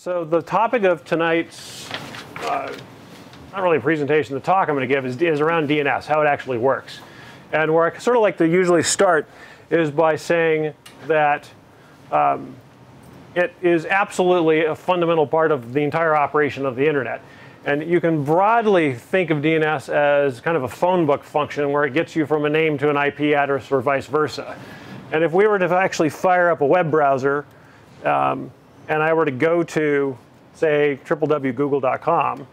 So the topic of tonight's, not really a presentation, the talk I'm going to give is around DNS, how it actually works. And where I sort of like to usually start is by saying that it is absolutely a fundamental part of the entire operation of the internet. And you can broadly think of DNS as kind of a phone book function where it gets you from a name to an IP address or vice versa. And if we were to actually fire up a web browser, and I were to go to, say, www.google.com,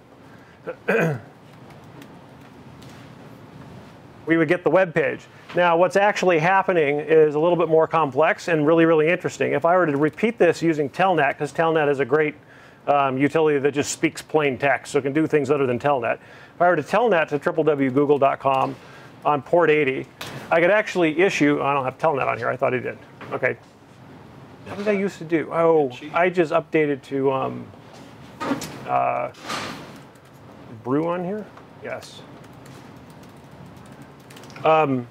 we would get the web page. Now, what's actually happening is a little bit more complex and really, really interesting. If I were to repeat this using Telnet, because Telnet is a great utility that just speaks plain text, so it can do things other than Telnet. If I were to Telnet to www.google.com on port 80, I could actually issue, I don't have Telnet on here, I thought I did. Okay. What did I used to do? Oh, I just updated to Brew on here? Yes. I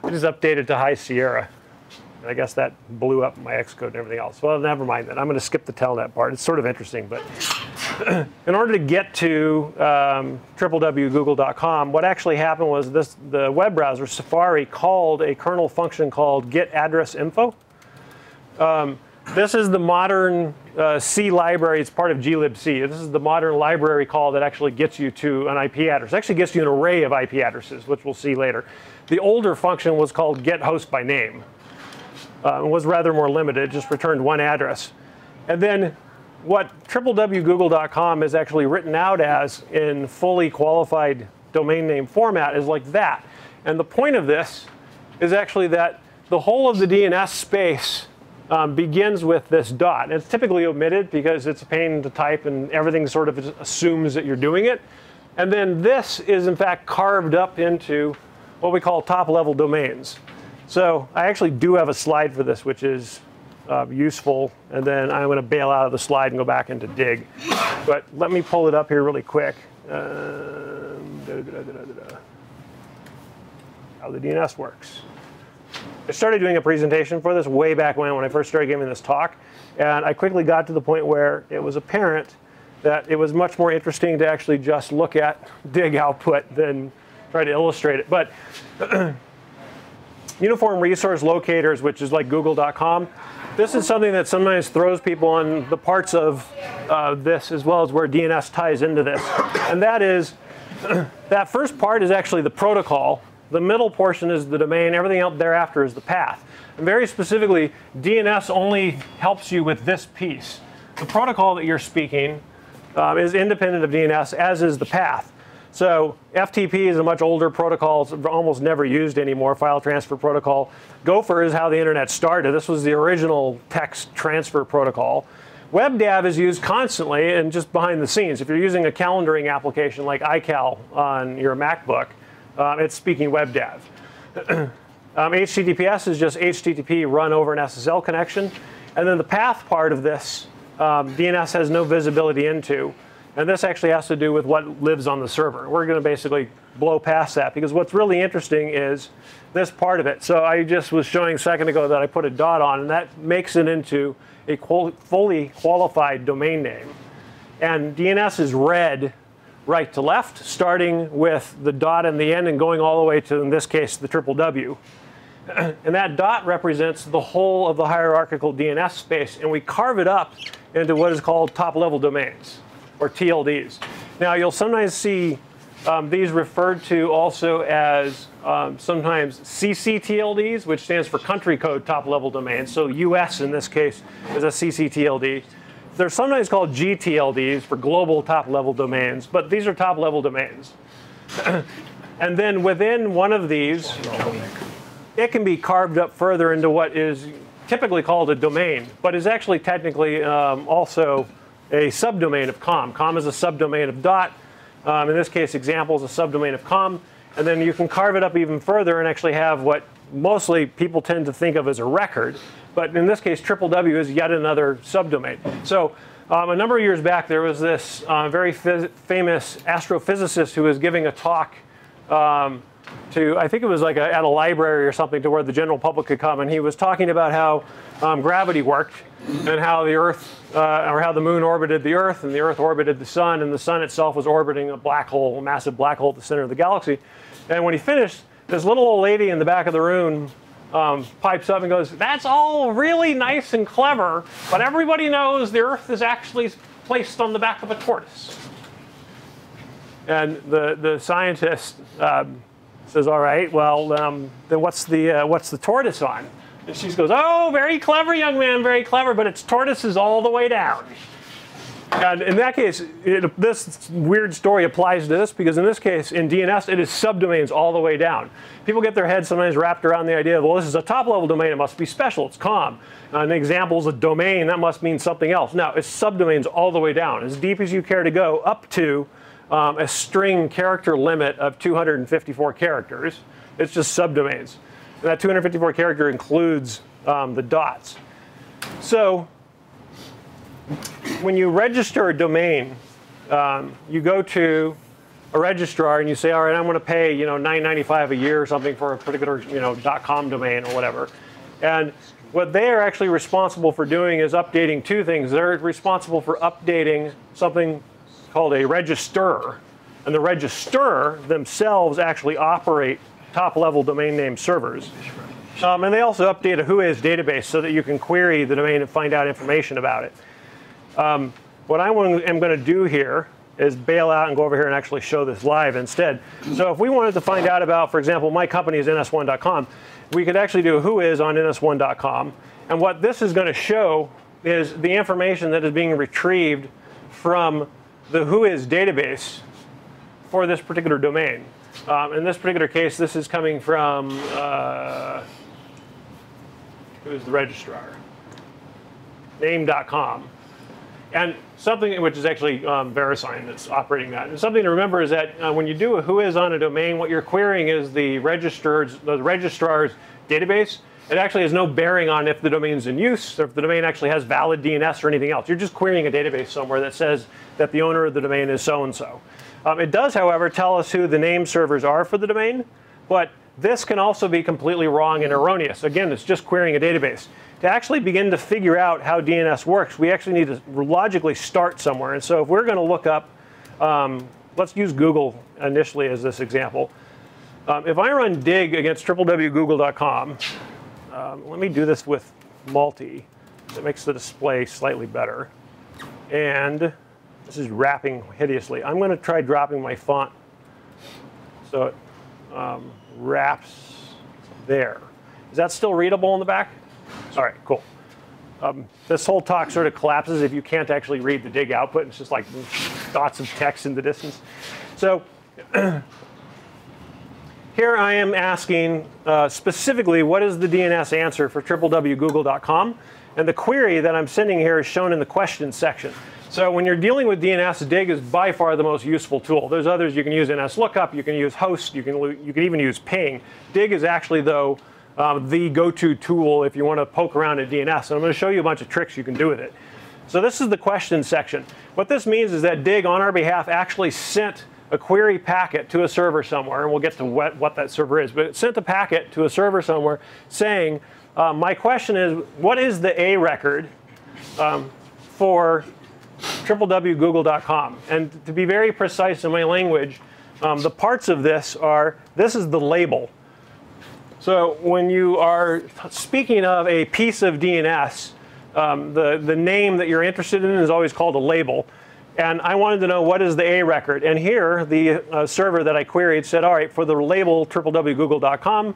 just updated to High Sierra. I guess that blew up my Xcode and everything else. Well, never mind then. I'm going to skip the Telnet part. It's sort of interesting. But in order to get to www.google.com, what actually happened was the web browser, Safari, called a kernel function called getAddressInfo. This is the modern C library. It's part of glibc. This is the modern library call that actually gets you to an IP address. It actually gets you an array of IP addresses, which we'll see later. The older function was called getHostByName. It was rather more limited, just returned one address. And then what www.google.com is actually written out as in fully qualified domain name format is like that. And the point of this is actually that the whole of the DNS space begins with this dot. And it's typically omitted because it's a pain to type and everything sort of assumes that you're doing it. And then this is in fact carved up into what we call top-level domains. So I actually do have a slide for this, which is useful. And then I'm going to bail out of the slide and go back into dig. But let me pull it up here really quick. How the DNS works. I started doing a presentation for this way back when I first started giving this talk. And I quickly got to the point where it was apparent that it was much more interesting to actually just look at dig output than try to illustrate it. But uniform resource locators, which is like google.com, this is something that sometimes throws people on the parts of this as well as where DNS ties into this. And that is, that first part is actually the protocol. The middle portion is the domain. Everything else thereafter is the path. And very specifically, DNS only helps you with this piece. The protocol that you're speaking is independent of DNS, as is the path. So FTP is a much older protocol. It's almost never used anymore, file transfer protocol. Gopher is how the internet started. This was the original text transfer protocol. WebDAV is used constantly and just behind the scenes. If you're using a calendaring application like iCal on your MacBook, it's speaking WebDAV. HTTPS is just HTTP run over an SSL connection. And then the path part of this, DNS has no visibility into. And this actually has to do with what lives on the server. We're going to basically blow past that because what's really interesting is this part of it. So I just was showing a second ago that I put a dot on, and that makes it into a fully qualified domain name. And DNS is read right to left, starting with the dot in the end and going all the way to, in this case, the www. And that dot represents the whole of the hierarchical DNS space. And we carve it up into what is called top-level domains, or TLDs. Now, you'll sometimes see these referred to also as sometimes CCTLDs, which stands for country code top-level domains. So US, in this case, is a CCTLD. They're sometimes called GTLDs for global top-level domains, but these are top-level domains. And then within one of these, it can be carved up further into what is typically called a domain, but is actually technically also a subdomain of com. Com is a subdomain of dot. In this case, example is a subdomain of com. And then you can carve it up even further and actually have what mostly people tend to think of as a record. But in this case, www is yet another subdomain. So a number of years back, there was this very famous astrophysicist who was giving a talk to, I think it was like at a library or something, to where the general public could come, and he was talking about how gravity worked and how the Earth, or how the moon orbited the Earth and the Earth orbited the sun, and the sun itself was orbiting a black hole, a massive black hole at the center of the galaxy. And when he finished, this little old lady in the back of the room pipes up and goes, "That's all really nice and clever, but everybody knows the Earth is actually placed on the back of a tortoise." And the scientist says, "All right, well, then what's the tortoise on?" And she goes, "Oh, very clever, young man, very clever, but its tortoise is all the way down." And in that case, this weird story applies to this, because in this case, in DNS, it is subdomains all the way down. People get their heads sometimes wrapped around the idea of, well, this is a top-level domain, it must be special, it's COM. An example is a domain, that must mean something else. No, it's subdomains all the way down, as deep as you care to go, up to a string character limit of 254 characters. It's just subdomains. And that 254 character includes the dots. So when you register a domain, you go to a registrar and you say, all right, I'm going to pay $9.95 a year or something for a particular .com domain or whatever. And what they are actually responsible for doing is updating two things. They're responsible for updating something called a register, and the register themselves actually operate top-level domain name servers. And they also update a Whois database so that you can query the domain and find out information about it. What I am going to do here is bail out and go over here and actually show this live instead. So if we wanted to find out about, for example, my company is ns1.com, we could actually do a Whois on ns1.com. And what this is going to show is the information that is being retrieved from the Whois database for this particular domain. In this particular case, this is coming from, who is the registrar? Name.com. And something which is actually VeriSign that's operating that. And something to remember is that when you do a Whois on a domain, what you're querying is the registrar's database. It actually has no bearing on if the domain's in use or if the domain actually has valid DNS or anything else. You're just querying a database somewhere that says that the owner of the domain is so-and-so. It does, however, tell us who the name servers are for the domain, but this can also be completely wrong and erroneous. Again, it's just querying a database. To actually begin to figure out how DNS works, we actually need to logically start somewhere. And so if we're going to look up, let's use Google initially as this example. If I run dig against www.google.com, let me do this with multi. It makes the display slightly better. And this is wrapping hideously. I'm going to try dropping my font so it wraps there. Is that still readable in the back? All right, cool. This whole talk sort of collapses if you can't actually read the dig output. It's just like dots of text in the distance. So here I am asking specifically, what is the DNS answer for www.google.com? And the query that I'm sending here is shown in the questions section. So when you're dealing with DNS, dig is by far the most useful tool. There's others. You can use NSLookup, you can use host, you can even use ping. Dig is actually, though, the go-to tool if you want to poke around at DNS. And I'm going to show you a bunch of tricks you can do with it. So this is the questions section. What this means is that dig, on our behalf, actually sent a query packet to a server somewhere, and we'll get to what that server is. But it sent a packet to a server somewhere saying, my question is, what is the A record for www.google.com? And to be very precise in my language, the parts of this are, this is the label. So when you are speaking of a piece of DNS, the name that you're interested in is always called a label. And I wanted to know, what is the A record? And here, the server that I queried said, all right, for the label www.google.com,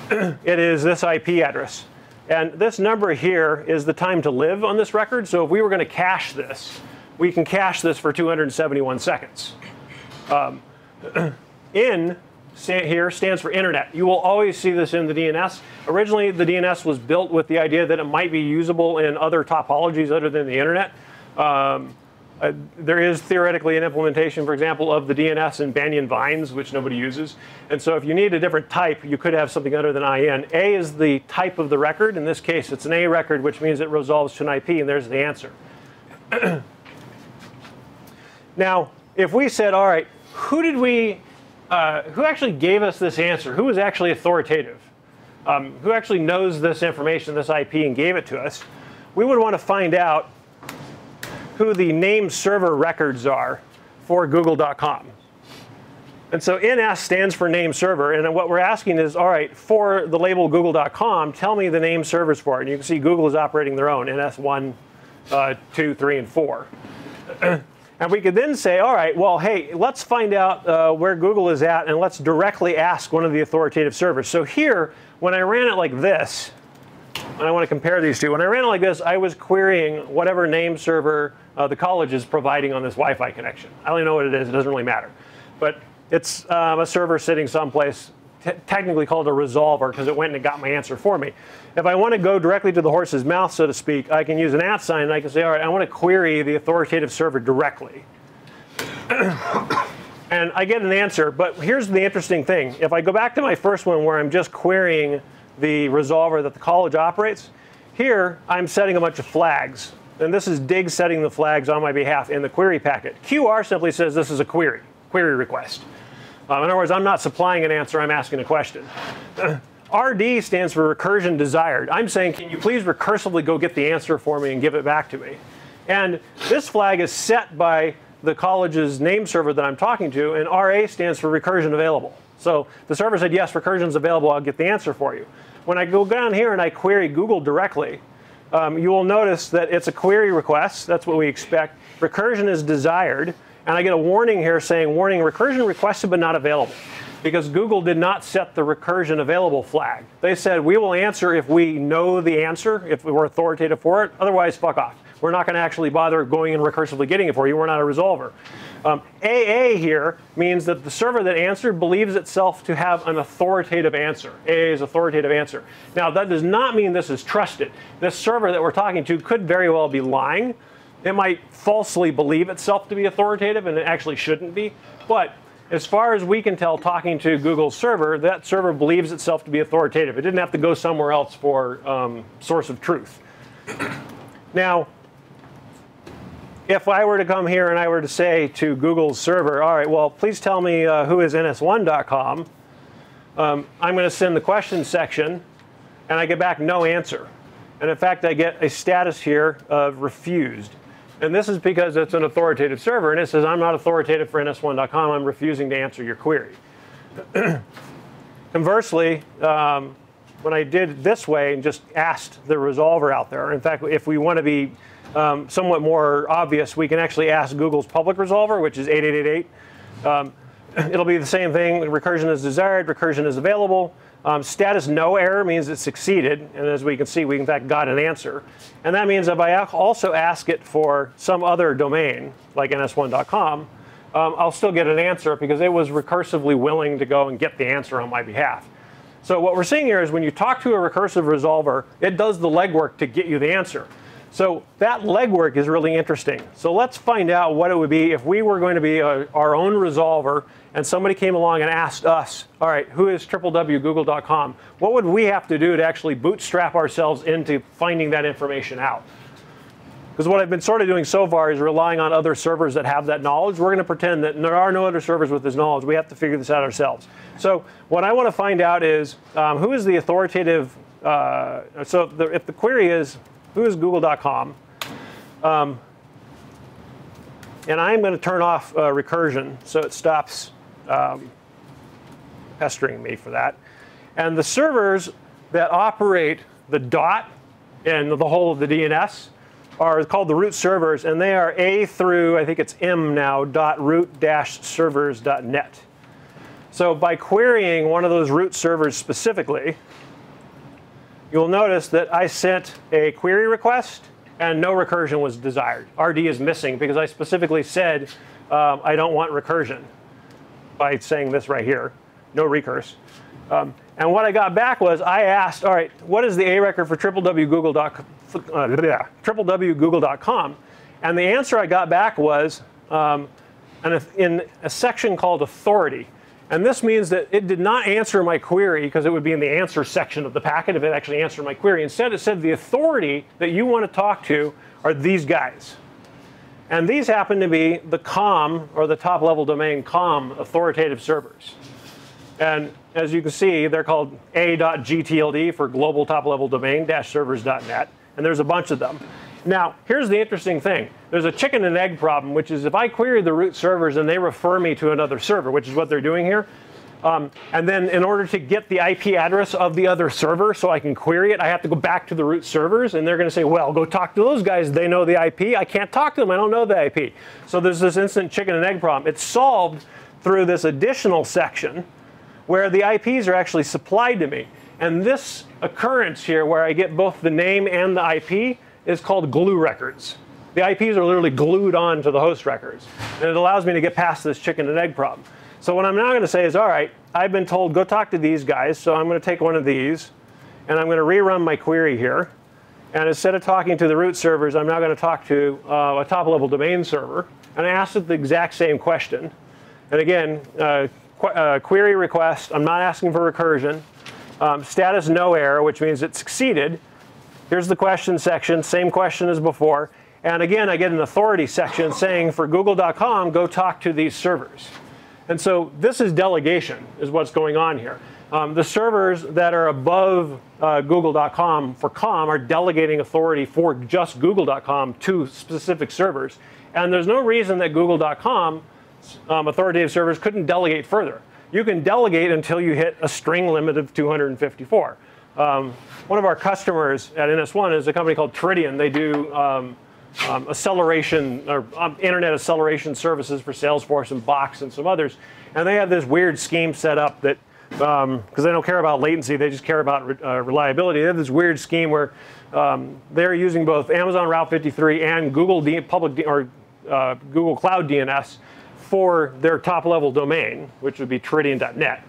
it is this IP address. And this number here is the time to live on this record. So if we were going to cache this, we can cache this for 271 seconds. In here stands for internet. You will always see this in the DNS. Originally, the DNS was built with the idea that it might be usable in other topologies other than the internet. There is theoretically an implementation, for example, of the DNS in Banyan Vines, which nobody uses. And so if you need a different type, you could have something other than IN. A is the type of the record. In this case, it's an A record, which means it resolves to an IP, and there's the answer. Now, if we said, all right, who did we who actually gave us this answer? Who was actually authoritative? Who actually knows this information, this IP, and gave it to us? We would want to find out who the name server records are for google.com. And so NS stands for name server. And then what we're asking is, all right, for the label google.com, tell me the name servers for it. And you can see Google is operating their own, NS1, 2, 3, and 4. And we could then say, all right, well, hey, let's find out where Google is at, and let's directly ask one of the authoritative servers. So here, when I ran it like this, and I want to compare these two, when I ran it like this, I was querying whatever name server the college is providing on this Wi-Fi connection. I don't even know what it is. It doesn't really matter. But it's a server sitting someplace, technically called a resolver, because it went and it got my answer for me. If I want to go directly to the horse's mouth, so to speak, I can use an @ sign, and I can say, all right, I want to query the authoritative server directly. And I get an answer. But here's the interesting thing. If I go back to my first one where I'm just querying the resolver that the college operates, here I'm setting a bunch of flags. And this is Dig setting the flags on my behalf in the query packet. QR simply says this is a query request. In other words, I'm not supplying an answer, I'm asking a question. RD stands for recursion desired. I'm saying, can you please recursively go get the answer for me and give it back to me? And this flag is set by the college's name server that I'm talking to, and RA stands for recursion available. So the server said, yes, recursion is available, I'll get the answer for you. When I go down here and I query Google directly, you will notice that it's a query request. That's what we expect. Recursion is desired. And I get a warning here saying, warning, recursion requested but not available. Because Google did not set the recursion available flag. They said, we will answer if we know the answer, if we're authoritative for it. Otherwise, fuck off. We're not going to actually bother going and recursively getting it for you. We're not a resolver. AA here means that the server that answered believes itself to have an authoritative answer. AA is authoritative answer. Now, that does not mean this is trusted. This server that we're talking to could very well be lying. It might falsely believe itself to be authoritative, and it actually shouldn't be. But as far as we can tell, talking to Google's server, that server believes itself to be authoritative. It didn't have to go somewhere else for source of truth. Now, if I were to come here and I were to say to Google's server, all right, well, please tell me who is ns1.com, I'm going to send the question section, and I get back no answer. And in fact, I get a status here of refused. And this is because it's an authoritative server, and it says, I'm not authoritative for ns1.com. I'm refusing to answer your query. Conversely, when I did this way and just asked the resolver out there, in fact, if we want to be somewhat more obvious, we can actually ask Google's public resolver, which is 8888. It'll be the same thing. Recursion is desired. Recursion is available. Status no error means it succeeded. And as we can see, we in fact got an answer. And that means if I also ask it for some other domain, like ns1.com, I'll still get an answer because it was recursively willing to go and get the answer on my behalf. So what we're seeing here is when you talk to a recursive resolver, it does the legwork to get you the answer. So that legwork is really interesting. So let's find out what it would be if we were going to be our own resolver and somebody came along and asked us, all right, who is www.google.com? What would we have to do to actually bootstrap ourselves into finding that information out? Because what I've been sort of doing so far is relying on other servers that have that knowledge. We're going to pretend that there are no other servers with this knowledge. We have to figure this out ourselves. So what I want to find out is who is the authoritative, if the query is, who is google.com? And I'm going to turn off recursion so it stops pestering me for that. And the servers that operate the dot and the whole of the DNS are called the root servers, and they are A through, I think it's M now, .root-servers.net. So by querying one of those root servers specifically, you'll notice that I sent a query request and no recursion was desired. RD is missing because I specifically said I don't want recursion by saying this right here, no recurse. And what I got back was I asked, all right, what is the A record for www.google.com? And the answer I got back was in a section called authority. And this means that it did not answer my query because it would be in the answer section of the packet if it actually answered my query. Instead, it said the authority that you want to talk to are these guys. And these happen to be the COM, or the top-level domain COM authoritative servers. And as you can see, they're called a.gtld for global top-level domain-servers.net. And there's a bunch of them. Now, here's the interesting thing. There's a chicken and egg problem, which is if I query the root servers and they refer me to another server, which is what they're doing here, and then in order to get the IP address of the other server so I can query it, I have to go back to the root servers, and they're going to say, well, go talk to those guys. They know the IP. I can't talk to them. I don't know the IP. So there's this instant chicken and egg problem. It's solved through this additional section where the IPs are actually supplied to me. And this occurrence here where I get both the name and the IP is called glue records. The IPs are literally glued on to the host records. And it allows me to get past this chicken and egg problem. So what I'm now going to say is, all right, I've been told go talk to these guys, so I'm going to take one of these, and I'm going to rerun my query here. And instead of talking to the root servers, I'm now going to talk to a top-level domain server. And I asked it the exact same question. And again, query request, I'm not asking for recursion. Status no error, which means it succeeded. Here's the question section, same question as before. And again, I get an authority section saying for google.com, go talk to these servers. And so this is delegation, is what's going on here. The servers that are above google.com for com are delegating authority for just google.com to specific servers. And there's no reason that google.com authoritative servers couldn't delegate further. You can delegate until you hit a string limit of 254. One of our customers at NS1 is a company called Tritium. They do acceleration or internet acceleration services for Salesforce and Box and some others. And they have this weird scheme set up that, because they don't care about latency, they just care about reliability. They have this weird scheme where they're using both Amazon Route 53 and Google Google Cloud DNS for their top-level domain, which would be Tritium.net.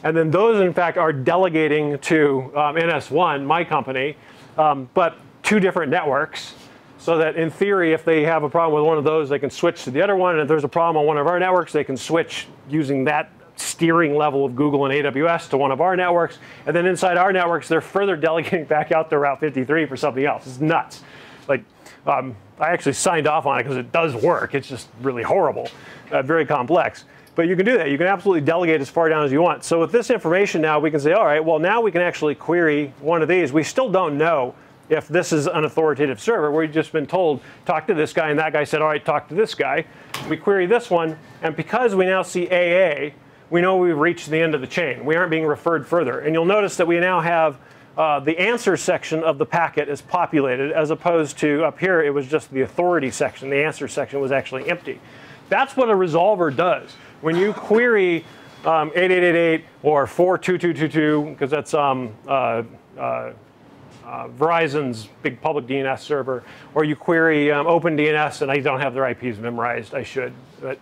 And then those, in fact, are delegating to NS1, my company, but two different networks. So that in theory, if they have a problem with one of those, they can switch to the other one. And if there's a problem on one of our networks, they can switch using that steering level of Google and AWS to one of our networks. And then inside our networks, they're further delegating back out to Route 53 for something else. It's nuts. Like, I actually signed off on it because it does work. It's just really horrible, very complex. But you can do that. You can absolutely delegate as far down as you want. So with this information now, we can say, all right, well, now we can actually query one of these. We still don't know if this is an authoritative server. We've just been told, talk to this guy, and that guy said, all right, talk to this guy. We query this one, and because we now see AA, we know we've reached the end of the chain. We aren't being referred further. And you'll notice that we now have the answer section of the packet is populated, as opposed to up here, it was just the authority section. The answer section was actually empty. That's what a resolver does. When you query 8888 or 42222, because that's Verizon's big public DNS server, or you query OpenDNS, and I don't have their IPs memorized, I should. But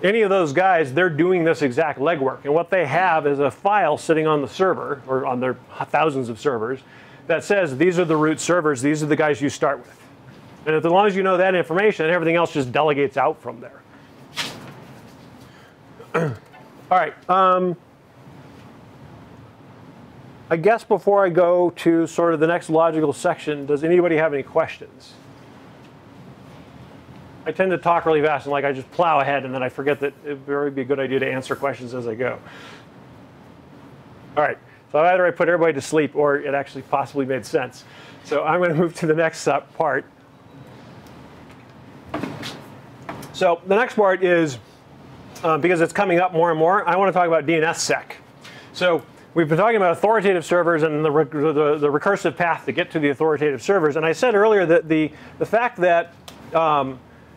any of those guys, they're doing this exact legwork. And what they have is a file sitting on the server, or on their thousands of servers, that says these are the root servers, these are the guys you start with. And as long as you know that information, everything else just delegates out from there. All right. I guess before I go to sort of the next logical section, does anybody have any questions? I tend to talk really fast and like I just plow ahead, and then I forget that it would be a good idea to answer questions as I go. All right. So either I put everybody to sleep or it actually possibly made sense. So I'm going to move to the next part. So the next part is, because it's coming up more and more, I want to talk about DNSSEC. So we've been talking about authoritative servers and the recursive path to get to the authoritative servers. And I said earlier that the fact that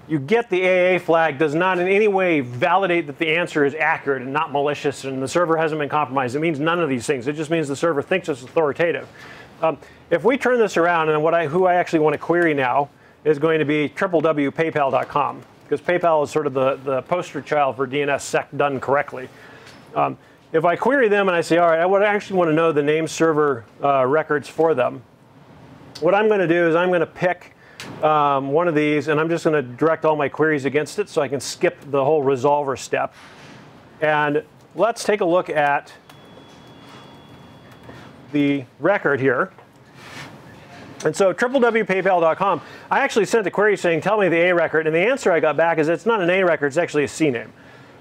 you get the AA flag does not in any way validate that the answer is accurate and not malicious and the server hasn't been compromised. It means none of these things. It just means the server thinks it's authoritative. If we turn this around, and who I actually want to query now is going to be www.paypal.com, because PayPal is sort of the poster child for DNSSEC done correctly. If I query them and I say, all right, I actually want to know the name server records for them, what I'm going to do is I'm going to pick one of these, and I'm just going to direct all my queries against it so I can skip the whole resolver step. And let's take a look at the record here. And so www.paypal.com, I actually sent a query saying, tell me the A record. And the answer I got back is it's not an A record, it's actually a C name.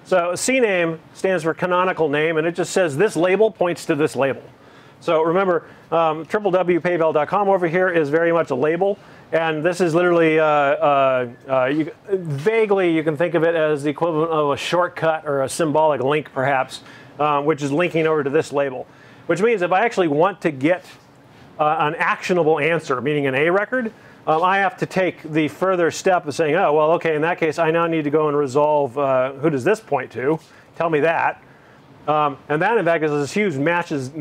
So a C name stands for canonical name, and it just says this label points to this label. So remember, www.paypal.com over here is very much a label. And this is literally, vaguely, you can think of it as the equivalent of a shortcut or a symbolic link, perhaps, which is linking over to this label. Which means if I actually want to get an actionable answer, meaning an A record, I have to take the further step of saying, oh, well, OK, in that case, I now need to go and resolve who does this point to? Tell me that. And that, in fact, is this huge massive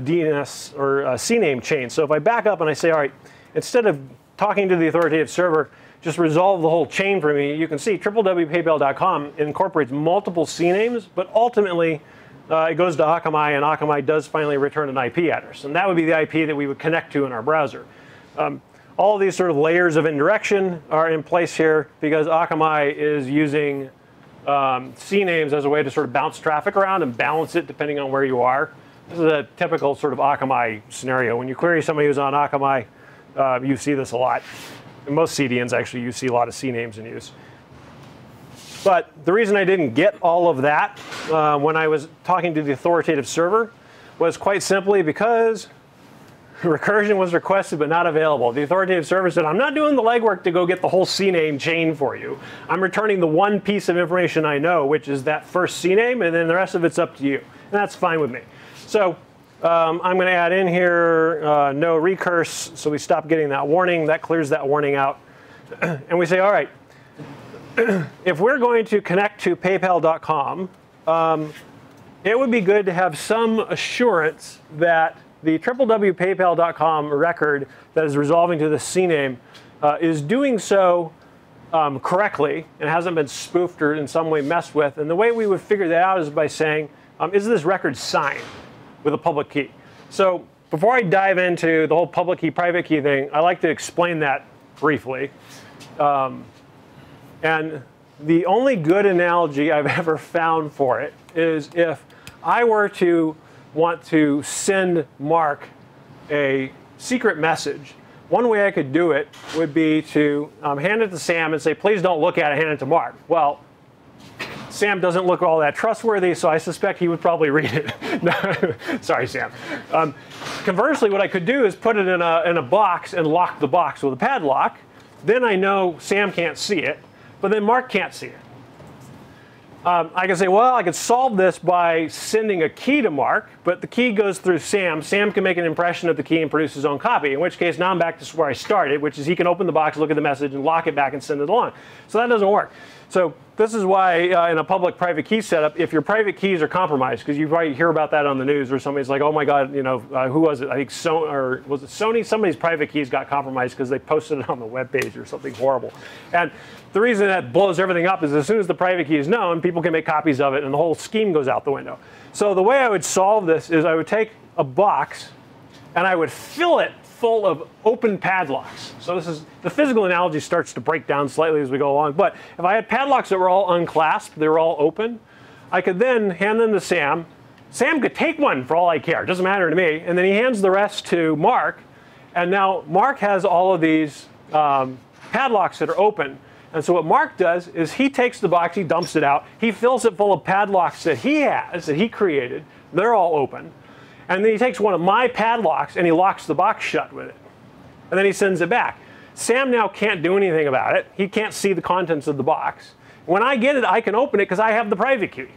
DNS or CNAME chain. So if I back up and I say, all right, instead of talking to the authoritative server, just resolve the whole chain for me, you can see www.paypal.com incorporates multiple CNAMEs, but ultimately it goes to Akamai, and Akamai does finally return an IP address. And that would be the IP that we would connect to in our browser. All of these sort of layers of indirection are in place here because Akamai is using CNAMEs as a way to sort of bounce traffic around and balance it depending on where you are. This is a typical sort of Akamai scenario. When you query somebody who's on Akamai, you see this a lot. In most CDNs, actually, you see a lot of CNAMEs in use. But the reason I didn't get all of that when I was talking to the authoritative server was quite simply because recursion was requested but not available. The authoritative server said, I'm not doing the legwork to go get the whole CNAME chain for you. I'm returning the one piece of information I know, which is that first CNAME, and then the rest of it's up to you. And that's fine with me. So I'm going to add in here no recurse, so we stop getting that warning. That clears that warning out. And we say, all right, if we're going to connect to paypal.com, it would be good to have some assurance that the www.paypal.com record that is resolving to the CNAME is doing so correctly and hasn't been spoofed or in some way messed with. And the way we would figure that out is by saying, is this record signed with a public key? So before I dive into the whole public key, private key thing, I like to explain that briefly. And the only good analogy I've ever found for it is if I were to want to send Mark a secret message, one way I could do it would be to hand it to Sam and say, please don't look at it, hand it to Mark. Well, Sam doesn't look all that trustworthy, so I suspect he would probably read it. No, sorry, Sam. Conversely, what I could do is put it in a box and lock the box with a padlock. Then I know Sam can't see it, but then Mark can't see it. I can say, well, I could solve this by sending a key to Mark, but the key goes through Sam. Sam can make an impression of the key and produce his own copy, in which case now I'm back to where I started, which is he can open the box, look at the message, and lock it back and send it along. So that doesn't work. So this is why in a public-private key setup, if your private keys are compromised, because you probably hear about that on the news, or somebody's like, oh my God, you know, who was it? I think Sony, or was it Sony? Somebody's private keys got compromised because they posted it on the web page or something horrible. And the reason that blows everything up is as soon as the private key is known, people can make copies of it, and the whole scheme goes out the window. So the way I would solve this is I would take a box and I would fill it full of open padlocks. So this is, the physical analogy starts to break down slightly as we go along. But if I had padlocks that were all unclasped, they were all open, I could then hand them to Sam. Sam could take one for all I care. It doesn't matter to me. And then he hands the rest to Mark. And now Mark has all of these padlocks that are open. And so what Mark does is he takes the box, he dumps it out, he fills it full of padlocks that he has, that he created. They're all open. And then he takes one of my padlocks and he locks the box shut with it. And then he sends it back. Sam now can't do anything about it. He can't see the contents of the box. When I get it, I can open it because I have the private key.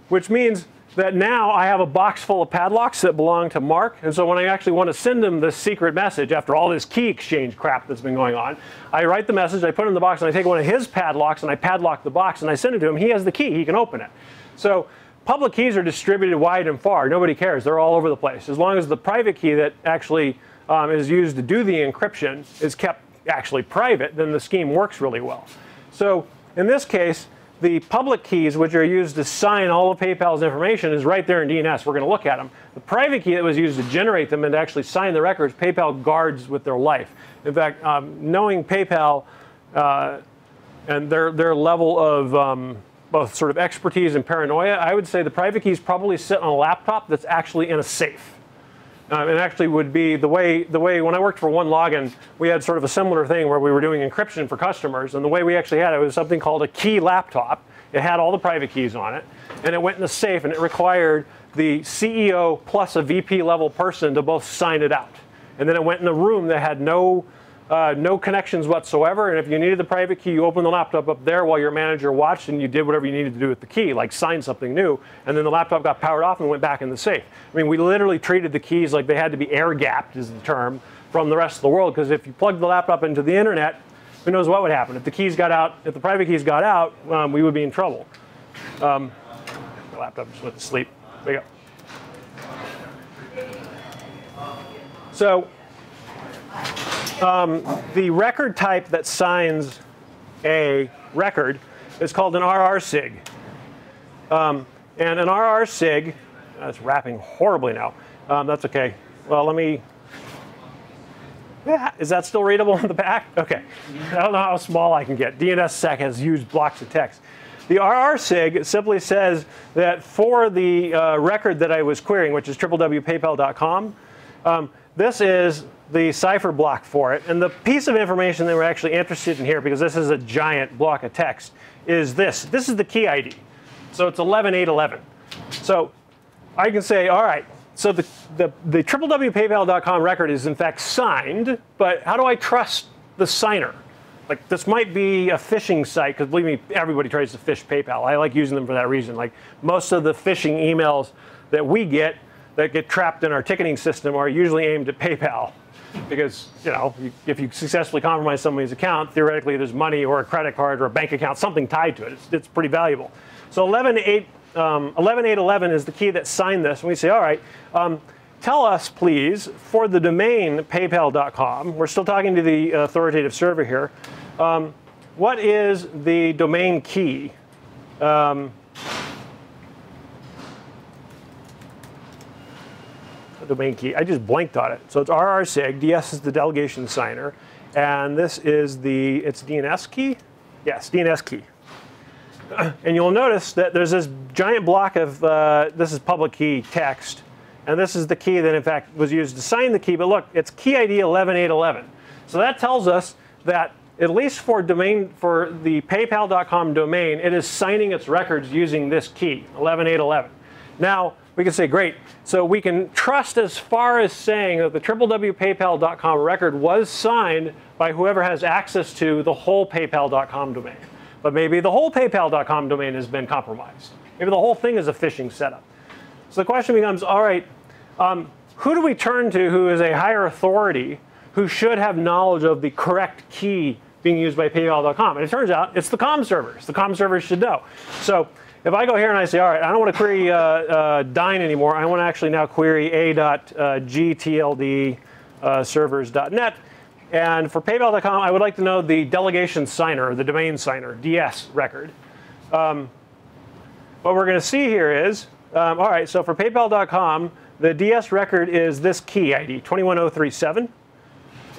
Which means that now I have a box full of padlocks that belong to Mark. And so when I actually want to send him this secret message after all this key exchange crap that's been going on, I write the message, I put it in the box, and I take one of his padlocks and I padlock the box and I send it to him. He has the key. He can open it. So public keys are distributed wide and far. Nobody cares. They're all over the place. As long as the private key that actually is used to do the encryption is kept actually private, then the scheme works really well. So in this case, the public keys, which are used to sign all of PayPal's information, is right there in DNS. We're going to look at them. The private key that was used to generate them and to actually sign the records, PayPal guards with their life. In fact, knowing PayPal and their level of both sort of expertise and paranoia, I would say the private keys probably sit on a laptop that's actually in a safe. And actually would be the way when I worked for OneLogin, we had sort of a similar thing where we were doing encryption for customers. And the way we actually had it was something called a key laptop. It had all the private keys on it. And it went in the safe, and it required the CEO plus a VP level person to both sign it out. And then it went in a room that had no connections whatsoever. And if you needed the private key, you opened the laptop up there while your manager watched, and you did whatever you needed to do with the key, like sign something new. And then the laptop got powered off and went back in the safe. I mean, we literally treated the keys like they had to be air-gapped, is the term, from the rest of the world. Because if you plugged the laptop into the internet, who knows what would happen? If the keys got out, if the private keys got out, we would be in trouble. The laptop just went to sleep. There you go. So the record type that signs a record is called an RRSIG. And an RRSIG, it's wrapping horribly now. That's OK. Well, let me. Yeah, is that still readable on the back? OK. I don't know how small I can get. DNSSEC has huge blocks of text. The RRSIG simply says that for the record that I was querying, which is www.paypal.com, this is the cipher block for it. And the piece of information that we're actually interested in here, because this is a giant block of text, is this. This is the key ID. So it's 11811. So I can say, all right, so the www.paypal.com record is in fact signed, but how do I trust the signer? Like, this might be a phishing site, because believe me, everybody tries to phish PayPal. I like using them for that reason. Like, most of the phishing emails that we get that get trapped in our ticketing system are usually aimed at PayPal. Because, you know, if you successfully compromise somebody's account, theoretically there's money or a credit card or a bank account, something tied to it. It's pretty valuable. So 11811 is the key that signed this. And we say, all right, tell us, please, for the domain paypal.com, we're still talking to the authoritative server here, what is the domain key? The domain key, I just blanked on it. So it's RRSIG, DS is the delegation signer, and this is it's DNS key? Yes, DNS key. And you'll notice that there's this giant block of, this is public key text, and this is the key that in fact was used to sign the key, but look, it's key ID 11811. So that tells us that at least for the paypal.com domain, it is signing its records using this key, 11811. Now, we can say, great, so we can trust as far as saying that the www.paypal.com record was signed by whoever has access to the whole paypal.com domain. But maybe the whole paypal.com domain has been compromised. Maybe the whole thing is a phishing setup. So the question becomes, all right, who do we turn to who is a higher authority who should have knowledge of the correct key being used by paypal.com? And it turns out it's the comm servers. The comm servers should know. So if I go here and I say, all right, I don't want to query Dyn anymore. I want to actually now query a.gtld servers.net. And for paypal.com, I would like to know the delegation signer, or the domain signer, DS record. What we're going to see here is, all right, so for paypal.com, the DS record is this key ID, 21037.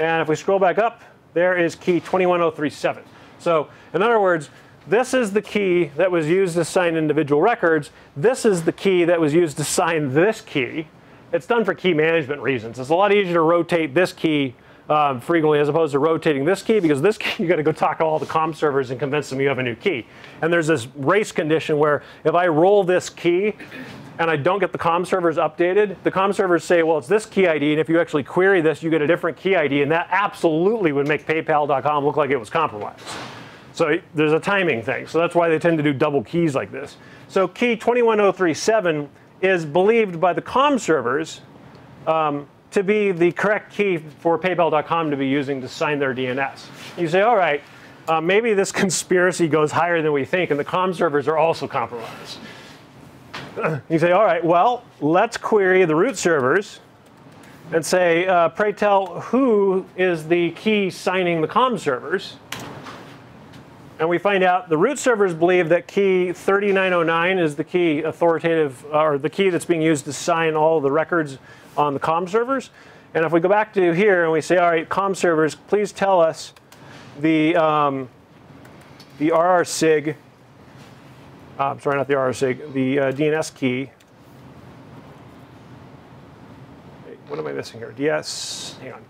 And if we scroll back up, there is key 21037. So in other words, this is the key that was used to sign individual records. This is the key that was used to sign this key. It's done for key management reasons. It's a lot easier to rotate this key frequently as opposed to rotating this key, because this key, you got to go talk to all the comm servers and convince them you have a new key. And there's this race condition where if I roll this key and I don't get the comm servers updated, the comm servers say, well, it's this key ID, and if you actually query this, you get a different key ID, and that absolutely would make paypal.com look like it was compromised. So there's a timing thing. So that's why they tend to do double keys like this. So key 21037 is believed by the comm servers to be the correct key for paypal.com to be using to sign their DNS. You say, all right, maybe this conspiracy goes higher than we think, and the comm servers are also compromised. You say, all right, well, let's query the root servers and say, pray tell, who is the key signing the comm servers? And we find out the root servers believe that key 3909 is the key authoritative, or the key that's being used to sign all the records on the comm servers. And if we go back to here and we say, all right, comm servers, please tell us the RRSIG, sorry, not the RRSIG, the DNS key. what am I missing here? DS, hang on.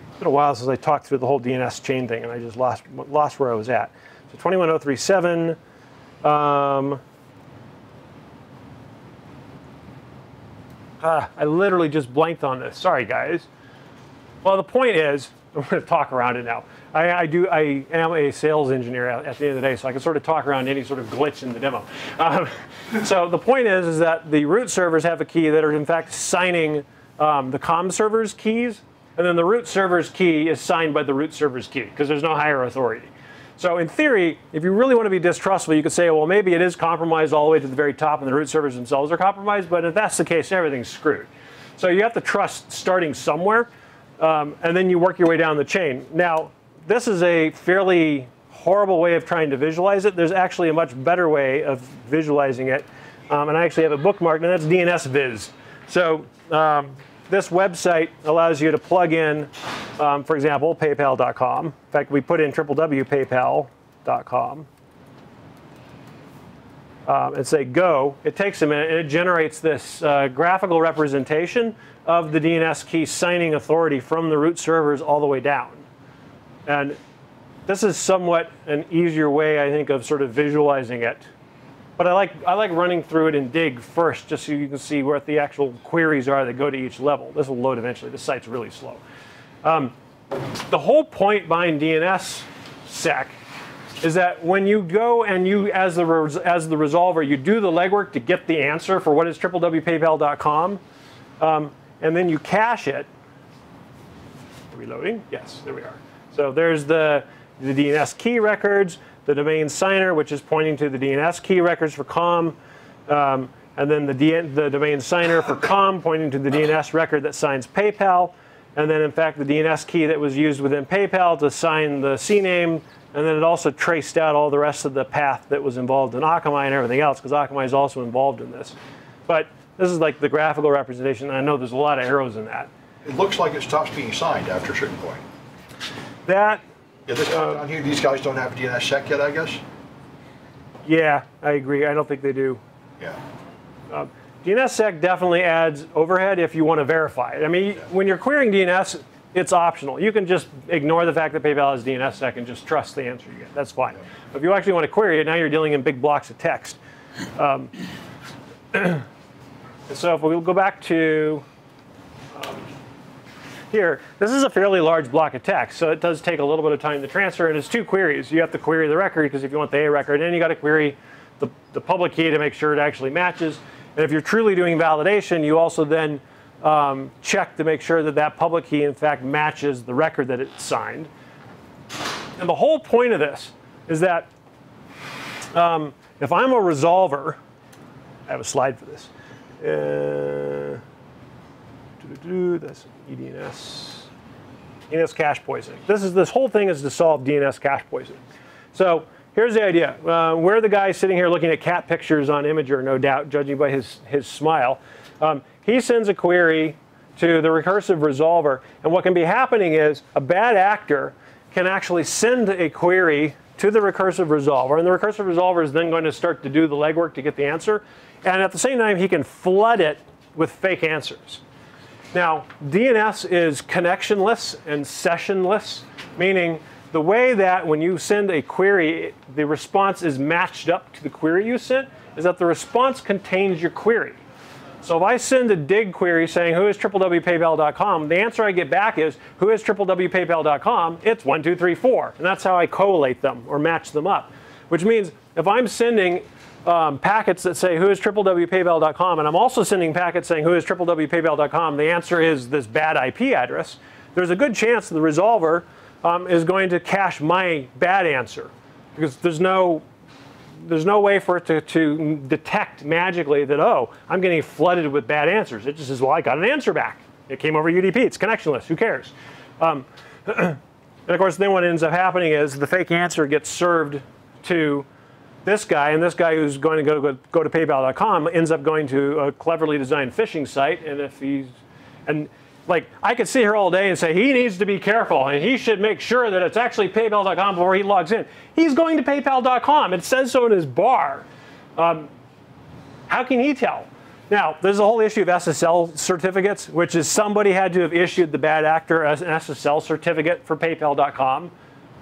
It's been a while since I talked through the whole DNS chain thing, and I just lost where I was at. So 21037. I literally just blanked on this. Sorry, guys. Well, the point is, I'm going to talk around it now. I am a sales engineer at the end of the day, so I can sort of talk around any sort of glitch in the demo. So the point is that the root servers have a key that are in fact signing the COM server's keys, and then the root server's key is signed by the root server's key because there's no higher authority. So in theory, if you really want to be distrustful, you could say, well, maybe it is compromised all the way to the very top and the root servers themselves are compromised, but if that's the case, everything's screwed. So you have to trust starting somewhere, and then you work your way down the chain. Now, this is a fairly horrible way of trying to visualize it. There's actually a much better way of visualizing it, and I actually have it bookmarked, and that's DNS Viz. So this website allows you to plug in, for example, PayPal.com. In fact, we put in www.paypal.com and say go. It takes a minute, and it generates this graphical representation of the DNS key signing authority from the root servers all the way down. And this is somewhat an easier way, I think, of sort of visualizing it. But I like running through it in Dig first, just so you can see what the actual queries are that go to each level. This will load eventually. This site's really slow. The whole point behind DNSSEC is that when you go and you, as the resolver, you do the legwork to get the answer for what is www.paypal.com, and then you cache it. Reloading? Yes, there we are. So there's the DNS key records, the domain signer, which is pointing to the DNS key records for COM, and then the domain signer for COM pointing to the DNS record that signs PayPal, and then in fact the DNS key that was used within PayPal to sign the CNAME, and then it also traced out all the rest of the path that was involved in Akamai and everything else, because Akamai is also involved in this. But this is like the graphical representation, and I know there's a lot of arrows in that. It looks like it stops being signed after a certain point. That. Yeah, this down here, these guys don't have DNSSEC yet, I guess? Yeah, I agree. I don't think they do. Yeah. DNSSEC definitely adds overhead if you want to verify it. I mean, when you're querying DNS, it's optional. You can just ignore the fact that PayPal has DNSSEC and just trust the answer you get. That's fine. Yeah. But if you actually want to query it, now you're dealing in big blocks of text. So if we'll go back to here, this is a fairly large block of text, so it does take a little bit of time to transfer, and it's two queries. You have to query the record, because if you want the A record, and you got to query the public key to make sure it actually matches. And if you're truly doing validation, you also then check to make sure that that public key, in fact, matches the record that it's signed. And the whole point of this is that if I'm a resolver, I have a slide for this. That's DNS cache poisoning. This whole thing is to solve DNS cache poisoning. So here's the idea. We're the guy sitting here looking at cat pictures on Imager, no doubt, judging by his smile. He sends a query to the recursive resolver, and what can be happening is a bad actor can actually send a query to the recursive resolver, and the recursive resolver is then going to start to do the legwork to get the answer, and at the same time he can flood it with fake answers. Now, DNS is connectionless and sessionless, meaning the way that when you send a query, the response is matched up to the query you sent, is that the response contains your query. So if I send a dig query saying, who is www.paypal.com, the answer I get back is, who is www.paypal.com? It's 1, 2, 3, 4. And that's how I collate them or match them up. Which means if I'm sending packets that say, who is www.paypal.com, and I'm also sending packets saying, who is www.paypal.com, the answer is this bad IP address, there's a good chance the resolver is going to cache my bad answer. Because there's no way for it to detect magically that, oh, I'm getting flooded with bad answers. It just says, well, I got an answer back. It came over UDP. It's connectionless. Who cares? And of course, then what ends up happening is the fake answer gets served to this guy, and this guy who's going to go to PayPal.com ends up going to a cleverly designed phishing site. And if like, I could sit here all day and say he needs to be careful and he should make sure that it's actually PayPal.com before he logs in. He's going to PayPal.com. It says so in his bar. How can he tell? Now, there's a whole issue of SSL certificates, which is somebody had to have issued the bad actor as an SSL certificate for PayPal.com.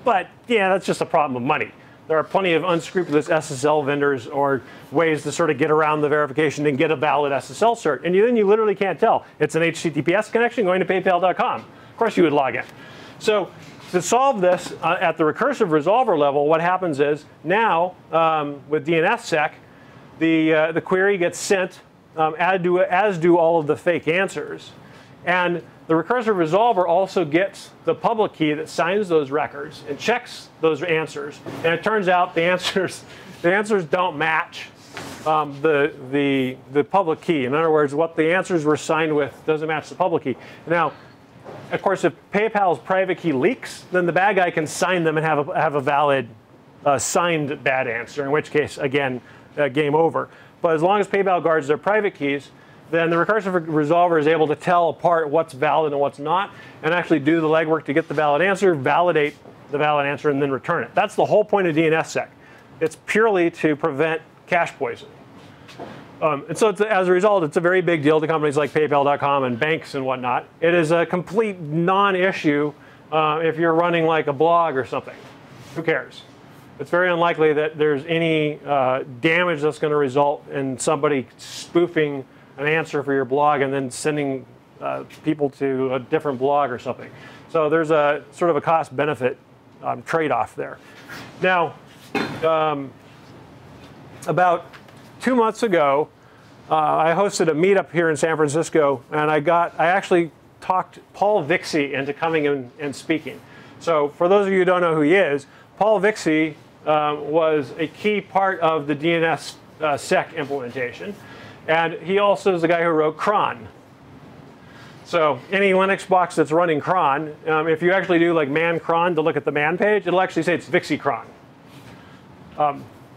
But yeah, that's just a problem of money. There are plenty of unscrupulous SSL vendors or ways to sort of get around the verification and get a valid SSL cert. And then you literally can't tell. It's an HTTPS connection going to PayPal.com. Of course you would log in. So to solve this at the recursive resolver level, what happens is now with DNSSEC, the query gets sent as do all of the fake answers. And the recursive resolver also gets the public key that signs those records and checks those answers. And it turns out the answers don't match the public key. In other words, what the answers were signed with doesn't match the public key. Now, of course, if PayPal's private key leaks, then the bad guy can sign them and have a valid signed bad answer, in which case, again, game over. But as long as PayPal guards their private keys, then the recursive resolver is able to tell apart what's valid and what's not, and actually do the legwork to get the valid answer, validate the valid answer, and then return it. That's the whole point of DNSSEC. It's purely to prevent cache poison. And so as a result, it's a very big deal to companies like PayPal.com and banks and whatnot. It is a complete non-issue if you're running like a blog or something. Who cares? It's very unlikely that there's any damage that's going to result in somebody spoofing an answer for your blog and then sending people to a different blog or something. So there's a sort of a cost-benefit trade-off there. Now, about 2 months ago, I hosted a meetup here in San Francisco, and I actually talked Paul Vixie into coming in and speaking. So for those of you who don't know who he is, Paul Vixie was a key part of the DNSSEC implementation. And he also is the guy who wrote cron. So any Linux box that's running cron, if you actually do like man cron to look at the man page, it'll actually say it's Vixie cron.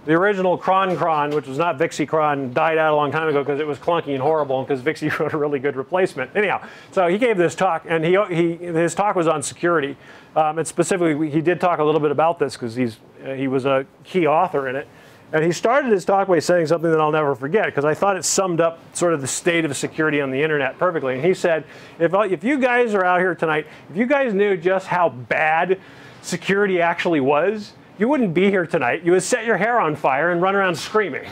The original cron, which was not Vixie cron, died out a long time ago because it was clunky and horrible and because Vixie wrote a really good replacement. Anyhow, so he gave this talk, and his talk was on security. And specifically, he did talk a little bit about this because he was a key author in it. And he started his talk by saying something that I'll never forget, because I thought it summed up sort of the state of security on the internet perfectly. And he said, if you guys are out here tonight, if you guys knew just how bad security actually was, you wouldn't be here tonight. You would set your hair on fire and run around screaming.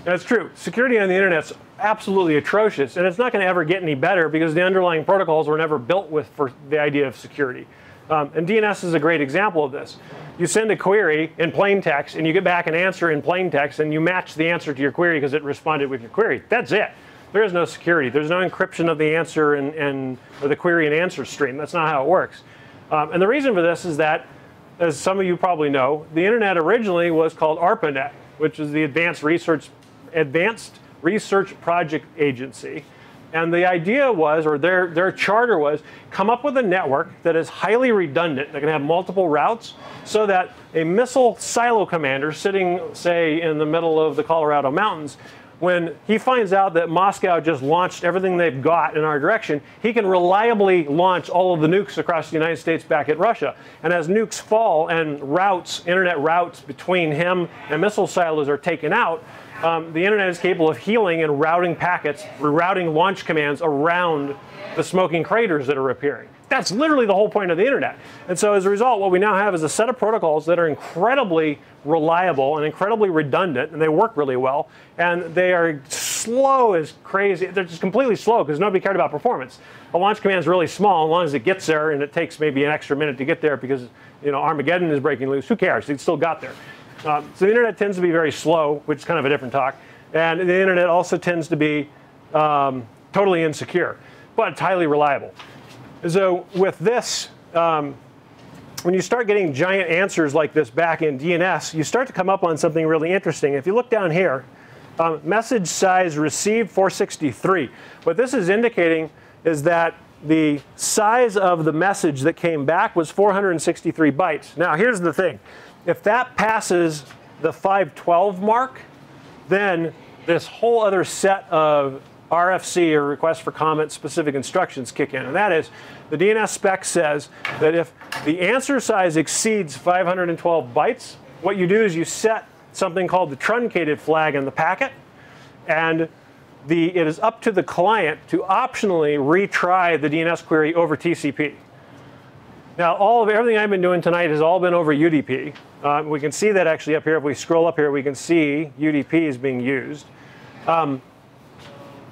That's true. Security on the internet's absolutely atrocious, and it's not going to ever get any better because the underlying protocols were never built for the idea of security. And DNS is a great example of this. You send a query in plain text, and you get back an answer in plain text, and you match the answer to your query because it responded with your query. That's it. There is no security. There's no encryption of the answer or the query and answer stream. That's not how it works. And the reason for this is that, as some of you probably know, the internet originally was called ARPANET, which is the Advanced Research Project Agency. And the idea was, or their charter was, come up with a network that is highly redundant, that can have multiple routes, so that a missile silo commander sitting, say, in the middle of the Colorado mountains, when he finds out that Moscow just launched everything they've got in our direction, he can reliably launch all of the nukes across the United States back at Russia. And as nukes fall and internet routes between him and missile silos are taken out, the internet is capable of healing and routing packets, routing launch commands around the smoking craters that are appearing. That's literally the whole point of the internet. And so as a result, what we now have is a set of protocols that are incredibly reliable and incredibly redundant, and they work really well. And they are slow as crazy. They're just completely slow because nobody cared about performance. A launch command is really small as long as it gets there, and it takes maybe an extra minute to get there because Armageddon is breaking loose. Who cares? It still got there. So the internet tends to be very slow, which is kind of a different talk. And the internet also tends to be totally insecure, but it's highly reliable. So with this, when you start getting giant answers like this back in DNS, you start to come up on something really interesting. If you look down here, message size received 463. What this is indicating is that the size of the message that came back was 463 bytes. Now here's the thing. If that passes the 512 mark, then this whole other set of RFC, or request for comment specific instructions, kick in. And that is, the DNS spec says that if the answer size exceeds 512 bytes, what you do is you set something called the truncated flag in the packet. And it is up to the client to optionally retry the DNS query over TCP. Now, everything I've been doing tonight has all been over UDP. We can see that actually up here. If we scroll up here, we can see UDP is being used.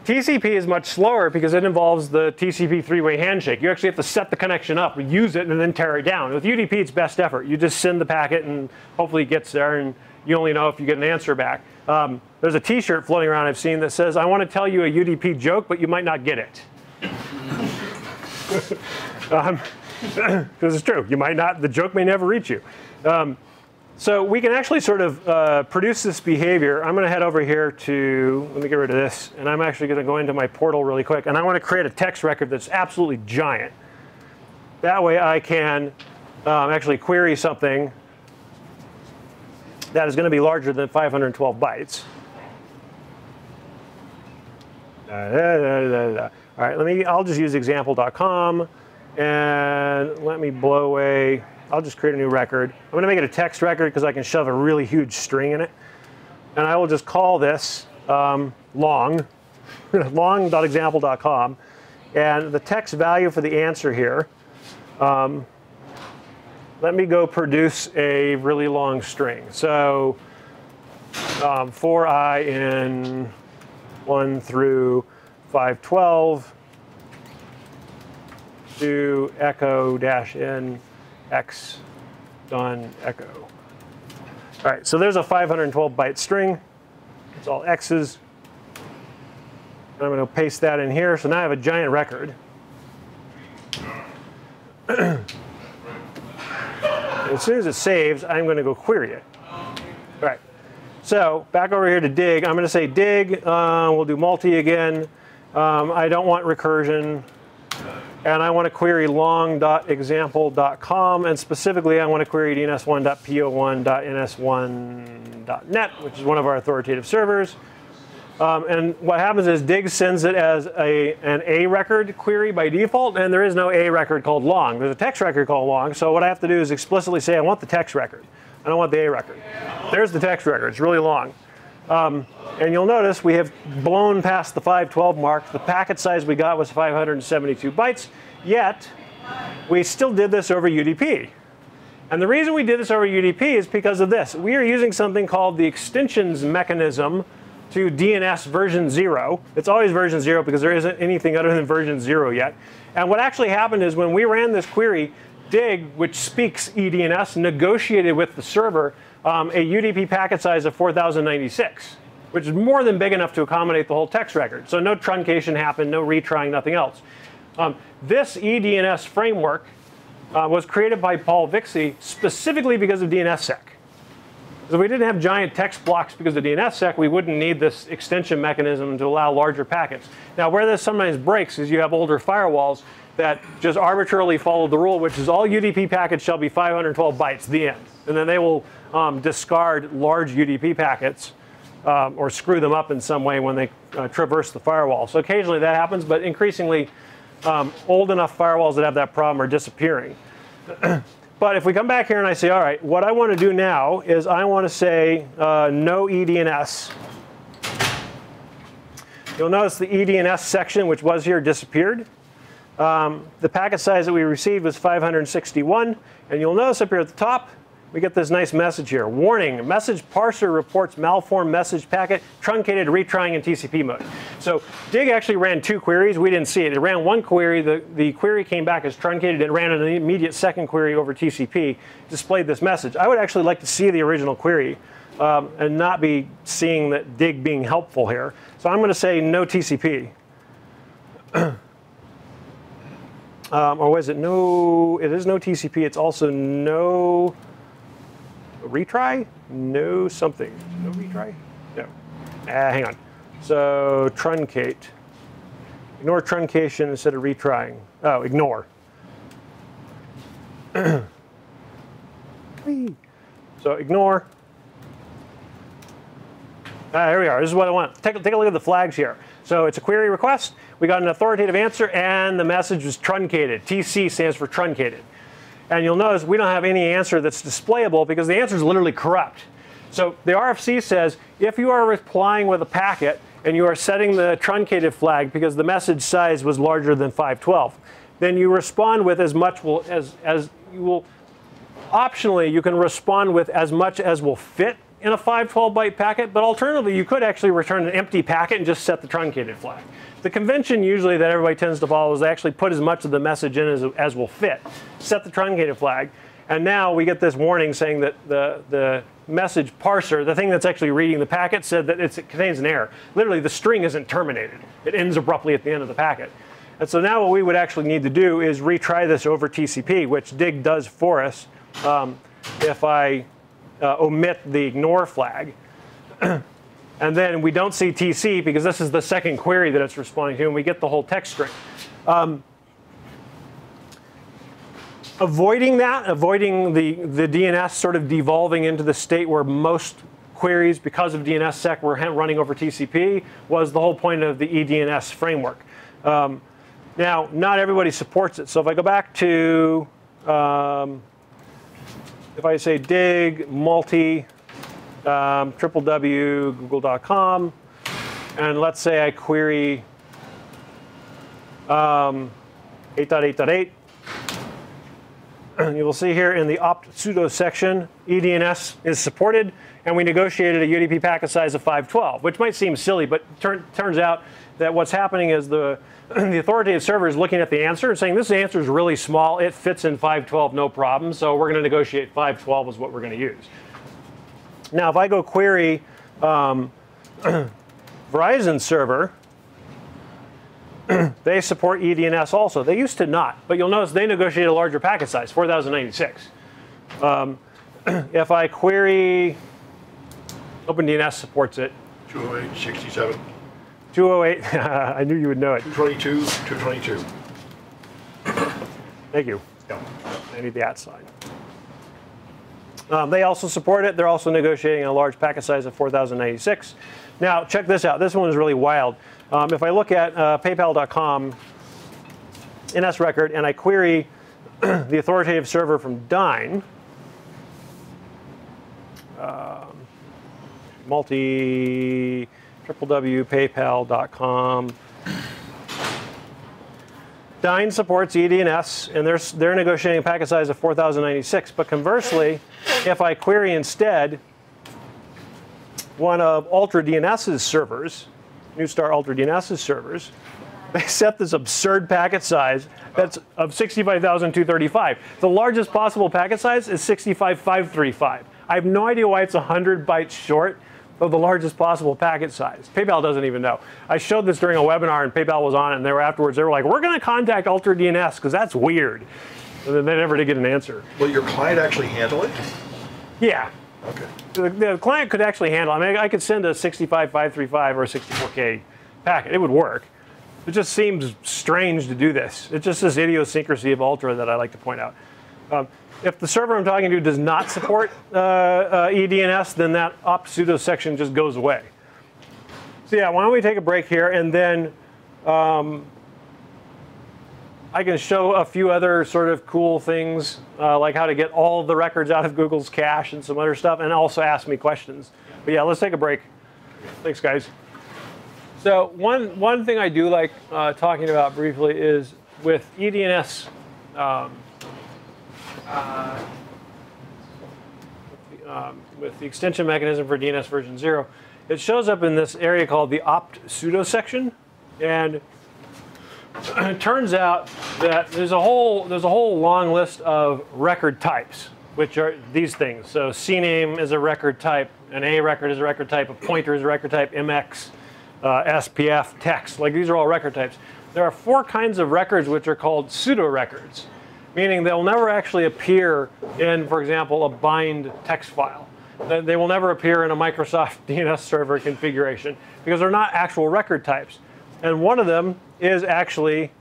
TCP is much slower because it involves the TCP three-way handshake. You actually have to set the connection up, use it, and then tear it down. With UDP, it's best effort. You just send the packet, and hopefully it gets there, and you only know if you get an answer back. There's a T-shirt floating around I've seen that says, "I want to tell you a UDP joke, but you might not get it." Because it's true. You might not. The joke may never reach you. So we can actually sort of produce this behavior. I'm going to head over here to, let me get rid of this, and I'm actually going to go into my portal really quick, and I want to create a text record that's absolutely giant. That way I can actually query something that is going to be larger than 512 bytes. All right, I'll just use example.com, and let me blow away. I'll just create a new record. I'm going to make it a text record because I can shove a really huge string in it. And I will just call this long, long.example.com. And the text value for the answer here, let me go produce a really long string. So for I in 1 through 512 to echo dash in X done echo. All right, so there's a 512 byte string. It's all X's. And I'm going to paste that in here. So now I have a giant record. As soon as it saves, I'm going to go query it. All right. So back over here to dig. I'm going to say dig. We'll do multi again. I don't want recursion. And I want to query long.example.com. And specifically, I want to query dns1.po1.ns1.net, which is one of our authoritative servers. And what happens is dig sends it as an A record query by default. And there is no A record called long. There's a text record called long. So what I have to do is explicitly say I want the text record. I don't want the A record. There's the text record. It's really long. And you'll notice we have blown past the 512 mark. The packet size we got was 572 bytes, yet we still did this over UDP. And the reason we did this over UDP is because of this. We are using something called the extensions mechanism to DNS version 0. It's always version 0 because there isn't anything other than version 0 yet. And what actually happened is when we ran this query, dig, which speaks eDNS, negotiated with the server a UDP packet size of 4096, which is more than big enough to accommodate the whole text record. So no truncation happened, no retrying, nothing else. This eDNS framework was created by Paul Vixie specifically because of DNSSEC. So if we didn't have giant text blocks because of DNSSEC, we wouldn't need this extension mechanism to allow larger packets. Now, where this sometimes breaks is you have older firewalls that just arbitrarily follow the rule, which is all UDP packets shall be 512 bytes, the end. And then they will discard large UDP packets or screw them up in some way when they traverse the firewall. So occasionally that happens, but increasingly old enough firewalls that have that problem are disappearing. But if we come back here and I say, all right, what I want to do now is I want to say no eDNS. You'll notice the eDNS section, which was here, disappeared. The packet size that we received was 561. And you'll notice up here at the top, we get this nice message here. Warning, message parser reports malformed message packet, truncated retrying in TCP mode. So dig actually ran 2 queries. We didn't see it. It ran 1 query. The query came back as truncated. It ran an immediate second query over TCP, displayed this message. I would actually like to see the original query and not be seeing that dig being helpful here. So I'm going to say no TCP. Or was it no? It is no TCP. It's also no retry? No something. No retry? No. Hang on. So truncate. Ignore truncation instead of retrying. Oh, ignore. So ignore. Here we are. This is what I want. Take a look at the flags here. So it's a query request. We got an authoritative answer, and the message was truncated. TC stands for truncated. And you'll notice we don't have any answer that's displayable because the answer is literally corrupt. So the RFC says if you are replying with a packet and you are setting the truncated flag because the message size was larger than 512, then you respond with as much as you will. Optionally, you can respond with as much as will fit in a 512 byte packet, but alternatively, you could actually return an empty packet and just set the truncated flag. The convention usually that everybody tends to follow is they actually put as much of the message in as will fit, set the truncated flag, and now we get this warning saying that the message parser, the thing that's actually reading the packet, said that it contains an error. Literally, the string isn't terminated. It ends abruptly at the end of the packet. And so now what we would actually need to do is retry this over TCP, which dig does for us if I omit the ignore flag. And then we don't see TC because this is the second query that it's responding to, and we get the whole text string. Avoiding the DNS sort of devolving into the state where most queries, because of DNSSEC, were running over TCP, was the whole point of the eDNS framework. Now, not everybody supports it. So if I go back to, if I say dig multi www.google.com, and let's say I query 8.8.8, you will see here in the opt pseudo section, eDNS is supported, and we negotiated a UDP packet size of 512, which might seem silly, but turns out that what's happening is the authoritative server is looking at the answer and saying, this answer is really small, it fits in 512, no problem, so we're going to negotiate 512 is what we're going to use. Now, if I go query Verizon server, they support eDNS also. They used to not, but you'll notice they negotiate a larger packet size, 4096. If I query, OpenDNS supports it. 208.67. 208, I knew you would know it. 222, 222. Thank you. Yeah. I need the @ sign. They also support it. They're also negotiating a large packet size of 4096. Now, check this out. This one is really wild. If I look at paypal.com NS record and I query the authoritative server from Dyn, www.paypal.com. Dyn supports eDNS, and they're negotiating a packet size of 4096. But conversely, if I query instead one of Ultra DNS's servers, Newstar Ultra DNS's servers, they set this absurd packet size that's of 65,235. The largest possible packet size is 65,535. I have no idea why it's 100 bytes short of the largest possible packet size. PayPal doesn't even know. I showed this during a webinar and PayPal was on it, and they were afterwards, they were like, we're going to contact Ultra DNS because that's weird. And then they never did get an answer. Will your client actually handle it? Yeah. Okay. The client could actually handle it. I mean, I could send a 65,535 or a 64K packet. It would work. It just seems strange to do this. It's just this idiosyncrasy of Ultra that I like to point out. If the server I'm talking to does not support eDNS, then that opt pseudo section just goes away. So yeah, why don't we take a break here, and then I can show a few other sort of cool things, like how to get all of the records out of Google's cache and some other stuff, and also ask me questions. But yeah, let's take a break. Thanks, guys. So one thing I do like talking about briefly is with eDNS, with the extension mechanism for DNS version 0, it shows up in this area called the opt pseudo section, and it turns out that there's a whole long list of record types, which are these things. So CNAME is a record type, an A record is a record type, a pointer is a record type, MX, SPF, text. Like these are all record types. There are 4 kinds of records which are called pseudo records, meaning they'll never actually appear in, for example, a bind text file. They will never appear in a Microsoft DNS server configuration because they're not actual record types. And one of them is actually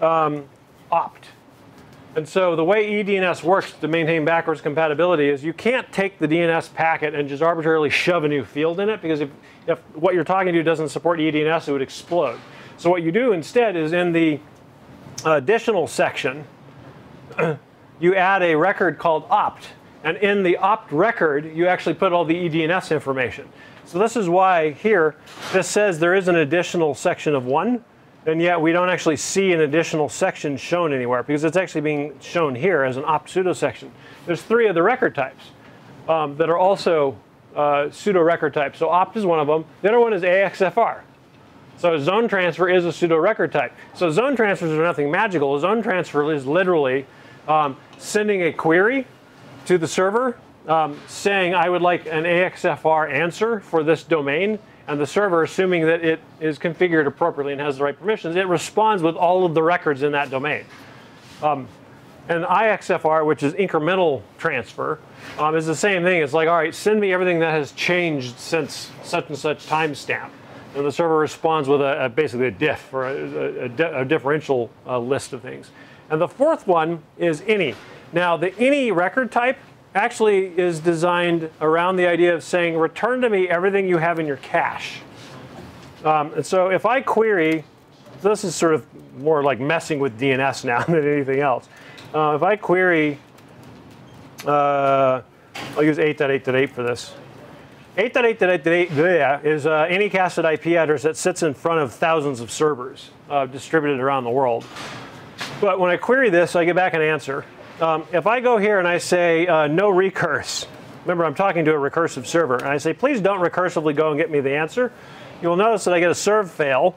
opt. And so the way eDNS works to maintain backwards compatibility is you can't take the DNS packet and just arbitrarily shove a new field in it, because if what you're talking to doesn't support eDNS, it would explode. So what you do instead is in the additional section, you add a record called opt. And in the opt record, you actually put all the eDNS information. So this is why here, this says there is an additional section of 1, and yet we don't actually see an additional section shown anywhere, because it's actually being shown here as an opt pseudo section. There's 3 of the record types that are also pseudo record types. So opt is one of them. The other one is AXFR. So zone transfer is a pseudo record type. So zone transfers are nothing magical. A zone transfer is literally sending a query to the server saying, I would like an AXFR answer for this domain. And the server, assuming that it is configured appropriately and has the right permissions, it responds with all of the records in that domain. And IXFR, which is incremental transfer, is the same thing. It's like, all right, send me everything that has changed since such and such timestamp. And the server responds with basically a diff, or a differential list of things. And the 4th one is any. Now, the any record type actually is designed around the idea of saying, return to me everything you have in your cache. And so if I query, this is sort of more like messing with DNS now than anything else. If I query, I'll use 8.8.8 for this. 8.8.8 is any cached IP address that sits in front of thousands of servers distributed around the world. But when I query this, I get back an answer. If I go here and I say no recurse, remember I'm talking to a recursive server, and I say please don't recursively go and get me the answer, you will notice that I get a serve fail,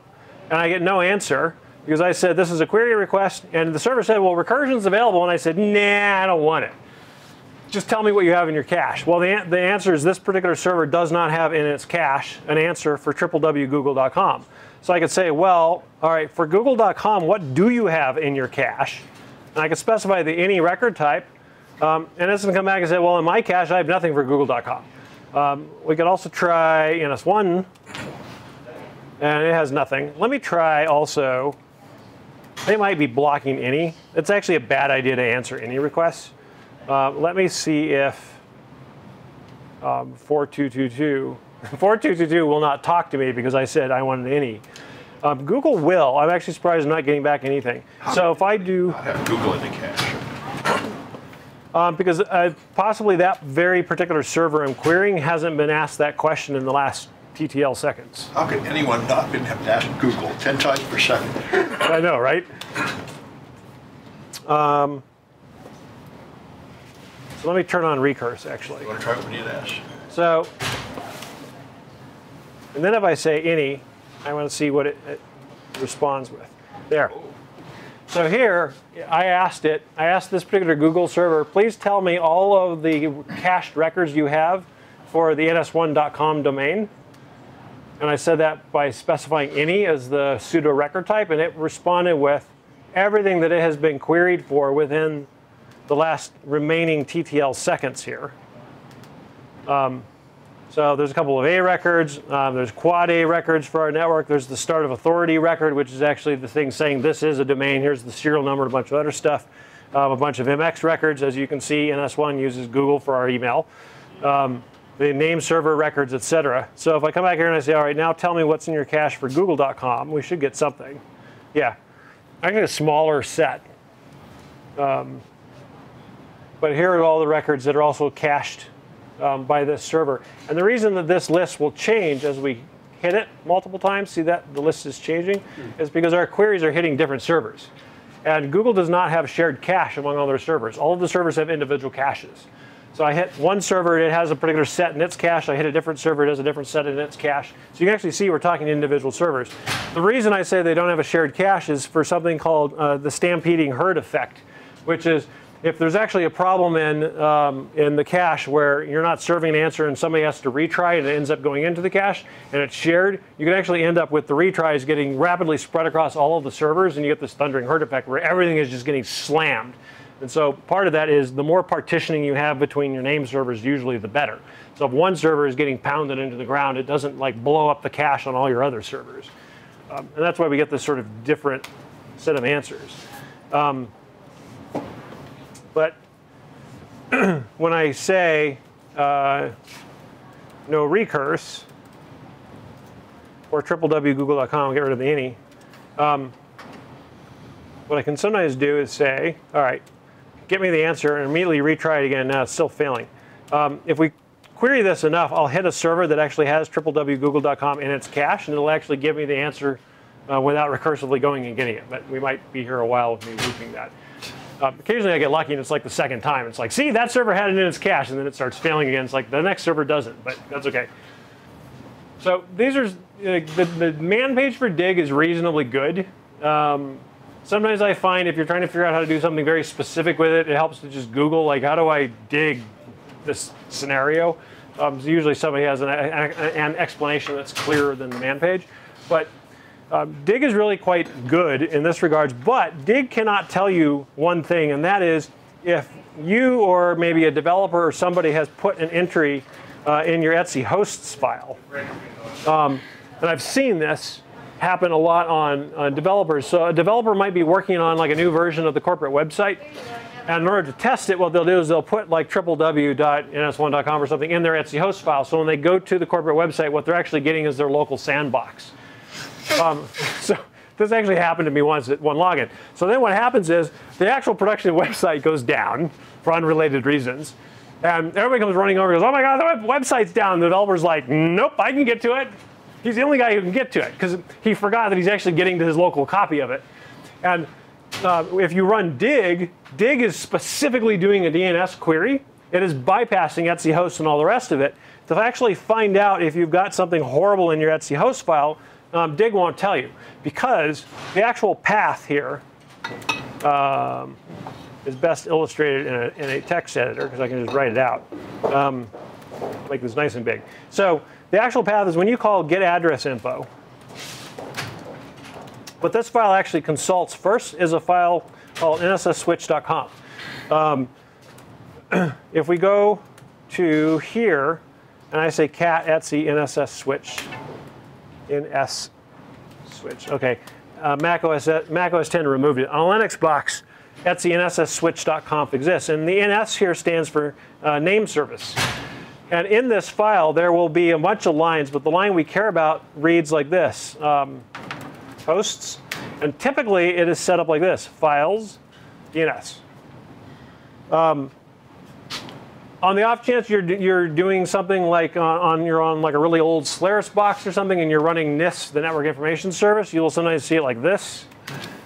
and I get no answer, because I said this is a query request, and the server said, well, recursion's available, and I said, nah, I don't want it. Just tell me what you have in your cache. Well, the answer is this particular server does not have in its cache an answer for www.google.com. So I could say, well, all right, for google.com, what do you have in your cache? And I could specify the any record type, and it's going to come back and say, well, in my cache, I have nothing for google.com. We could also try NS1, and it has nothing. Let me try also, they might be blocking any. It's actually a bad idea to answer any requests. Let me see if 4222 will not talk to me because I said I wanted any. Google will. I'm actually surprised I'm not getting back anything. So if I do, I have Google in the cache. because possibly that very particular server I'm querying hasn't been asked that question in the last TTL seconds. How could anyone not have to ask Google 10 times per second? I know, right? So let me turn on recurse, actually. You want to try it with DNS? So, and then if I say any, I want to see what it responds with. There. So here, I asked this particular Google server, please tell me all of the cached records you have for the ns1.com domain. And I said that by specifying any as the pseudo record type, and it responded with everything that it has been queried for within the last remaining TTL seconds here. So there's a couple of A records. There's quad A records for our network. There's the start of authority record, which is actually the thing saying this is a domain. Here's the serial number, a bunch of other stuff. A bunch of MX records. As you can see, NS1 uses Google for our email. The name server records, etc. So if I come back here and I say, all right, now tell me what's in your cache for google.com, we should get something. Yeah, I get a smaller set. But here are all the records that are also cached by this server. And the reason that this list will change as we hit it multiple times, see that the list is changing, is because our queries are hitting different servers. And Google does not have shared cache among all their servers. All of the servers have individual caches. So I hit one server, it has a particular set in its cache. I hit a different server, it has a different set in its cache. So you can actually see we're talking individual servers. The reason I say they don't have a shared cache is for something called the stampeding herd effect, which is if there's actually a problem in the cache where you're not serving an answer and somebody has to retry and it ends up going into the cache and it's shared, you can actually end up with the retries getting rapidly spread across all of the servers, and you get this thundering herd effect where everything is just getting slammed. And so part of that is the more partitioning you have between your name servers, usually the better. So if one server is getting pounded into the ground, it doesn't like blow up the cache on all your other servers. And that's why we get this sort of different set of answers. But when I say no recurse or www.google.com, get rid of the any, what I can sometimes do is say, all right, get me the answer and immediately retry it again. Now it's still failing. If we query this enough, I'll hit a server that actually has www.google.com in its cache, and it'll actually give me the answer without recursively going and getting it. But we might be here a while with me looping that. Occasionally I get lucky and it's like the second time. It's like, see, that server had it in its cache, and then it starts failing again. It's like the next server doesn't, but that's OK. So these are the man page for dig is reasonably good. Sometimes I find if you're trying to figure out how to do something very specific with it, it helps to just Google, like, how do I dig this scenario? So usually somebody has an explanation that's clearer than the man page. But dig is really quite good in this regards. But dig cannot tell you one thing, and that is if you or maybe a developer or somebody has put an entry in your etc hosts file. And I've seen this happen a lot on developers. So a developer might be working on like a new version of the corporate website. And in order to test it, what they'll do is they'll put like www.ns1.com or something in their etc host file. So when they go to the corporate website, what they're actually getting is their local sandbox. So this actually happened to me once at one login. So then what happens is the actual production website goes down for unrelated reasons. And everybody comes running over and goes, oh my God, the website's down. The developer's like, nope, I can get to it. He's the only guy who can get to it because he forgot that he's actually getting to his local copy of it. And if you run dig, dig is specifically doing a DNS query. It is bypassing etc hosts and all the rest of it. To actually find out if you've got something horrible in your etc host file, dig won't tell you because the actual path here is best illustrated in a text editor because I can just write it out. Make this nice and big. So the actual path is when you call get address info. What this file actually consults first is a file called NSSSwitch.com. If we go to here and I say cat etc NSS switch ns switch. OK, Mac OS 10 removed it. On a Linux box, etc NSSSwitch.conf exists. And the NS here stands for name service. And in this file, there will be a bunch of lines, but the line we care about reads like this, hosts. And typically, it is set up like this, files, DNS. On the off chance you're doing something like you're on like a really old Solaris box or something, and you're running NIS, the Network Information Service, you will sometimes see it like this.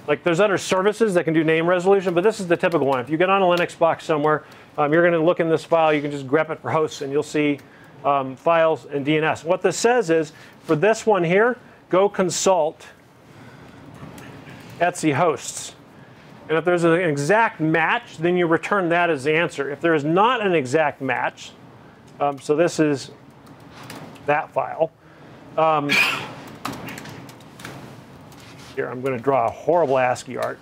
Like there's other services that can do name resolution, but this is the typical one. If you get on a Linux box somewhere, you're going to look in this file. You can just grep it for hosts, and you'll see files and DNS. What this says is, for this one here, go consult etc hosts. And if there's an exact match, then you return that as the answer. If there is not an exact match, so this is that file. Here, I'm going to draw a horrible ASCII art.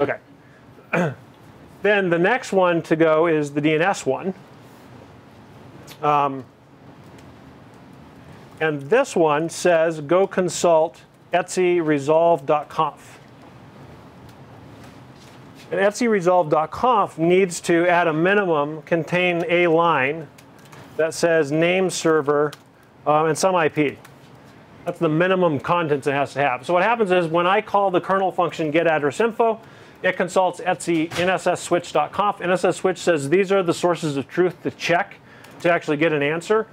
OK. Then the next one to go is the DNS one. And this one says go consult etcresolve.conf. And etcresolve.conf needs to, at a minimum, contain a line that says name server and some IP. That's the minimum contents it has to have. So what happens is when I call the kernel function getAddressInfo, it consults etc NSSSwitch.conf. NSSSwitch says these are the sources of truth to check to actually get an answer.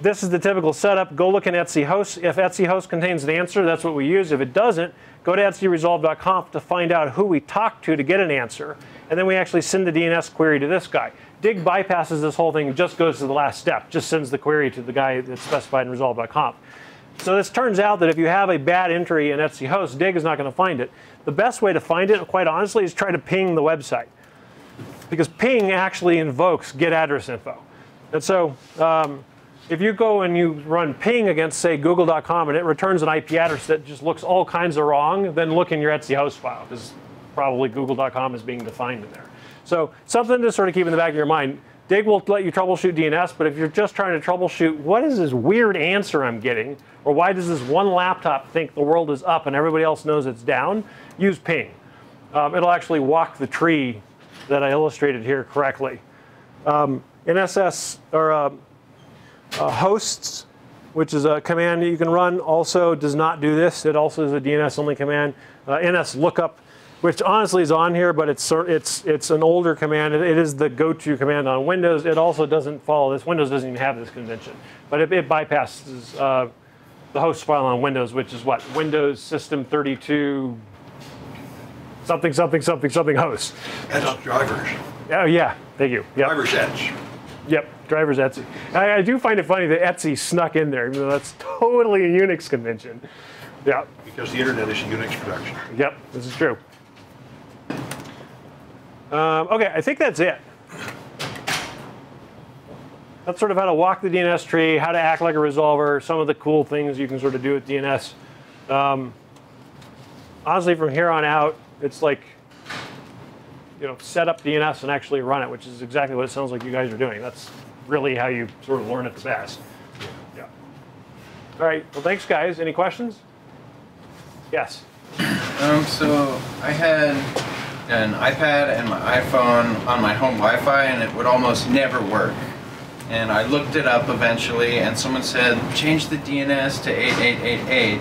This is the typical setup. Go look in etc hosts. If etc host contains the answer, that's what we use. If it doesn't, go to etcresolve.conf to find out who we talk to get an answer. And then we actually send the DNS query to this guy. Dig bypasses this whole thing and just goes to the last step. Just sends the query to the guy that's specified in resolve.conf. So this turns out that if you have a bad entry in etc host, dig is not going to find it. The best way to find it, quite honestly, is try to ping the website. Because ping actually invokes getAddressInfo. And so if you go and you run ping against, say, google.com, and it returns an IP address that just looks all kinds of wrong, then look in your etc host file, because probably google.com is being defined in there. So something to sort of keep in the back of your mind. Dig will let you troubleshoot DNS, but if you're just trying to troubleshoot, what is this weird answer I'm getting? Or why does this one laptop think the world is up and everybody else knows it's down? Use ping. It'll actually walk the tree that I illustrated here correctly. NSS, or hosts, which is a command that you can run, also does not do this. It also is a DNS-only command. NS lookup which honestly is on here, but it's an older command. It is the go-to command on Windows. It also doesn't follow this. Windows doesn't even have this convention, but it bypasses the host file on Windows, which is what? Windows System 32 something something something something host. That's drivers. Oh yeah, thank you. Yep. Drivers Eds. Yep, drivers Etsy. I do find it funny that Etsy snuck in there, even though that's totally a Unix convention. Yeah. Because the internet is a Unix production. Yep, this is true. Okay, I think that's it. That's sort of how to walk the DNS tree, how to act like a resolver, some of the cool things you can sort of do with DNS. Honestly, from here on out, it's like, set up DNS and actually run it, which is exactly what it sounds like you guys are doing. That's really how you sort of learn it the best. Yeah. All right, well, thanks, guys. Any questions? Yes. So I had an iPad and my iPhone on my home Wi-Fi, and it would almost never work. And I looked it up eventually, and someone said, change the DNS to 8888.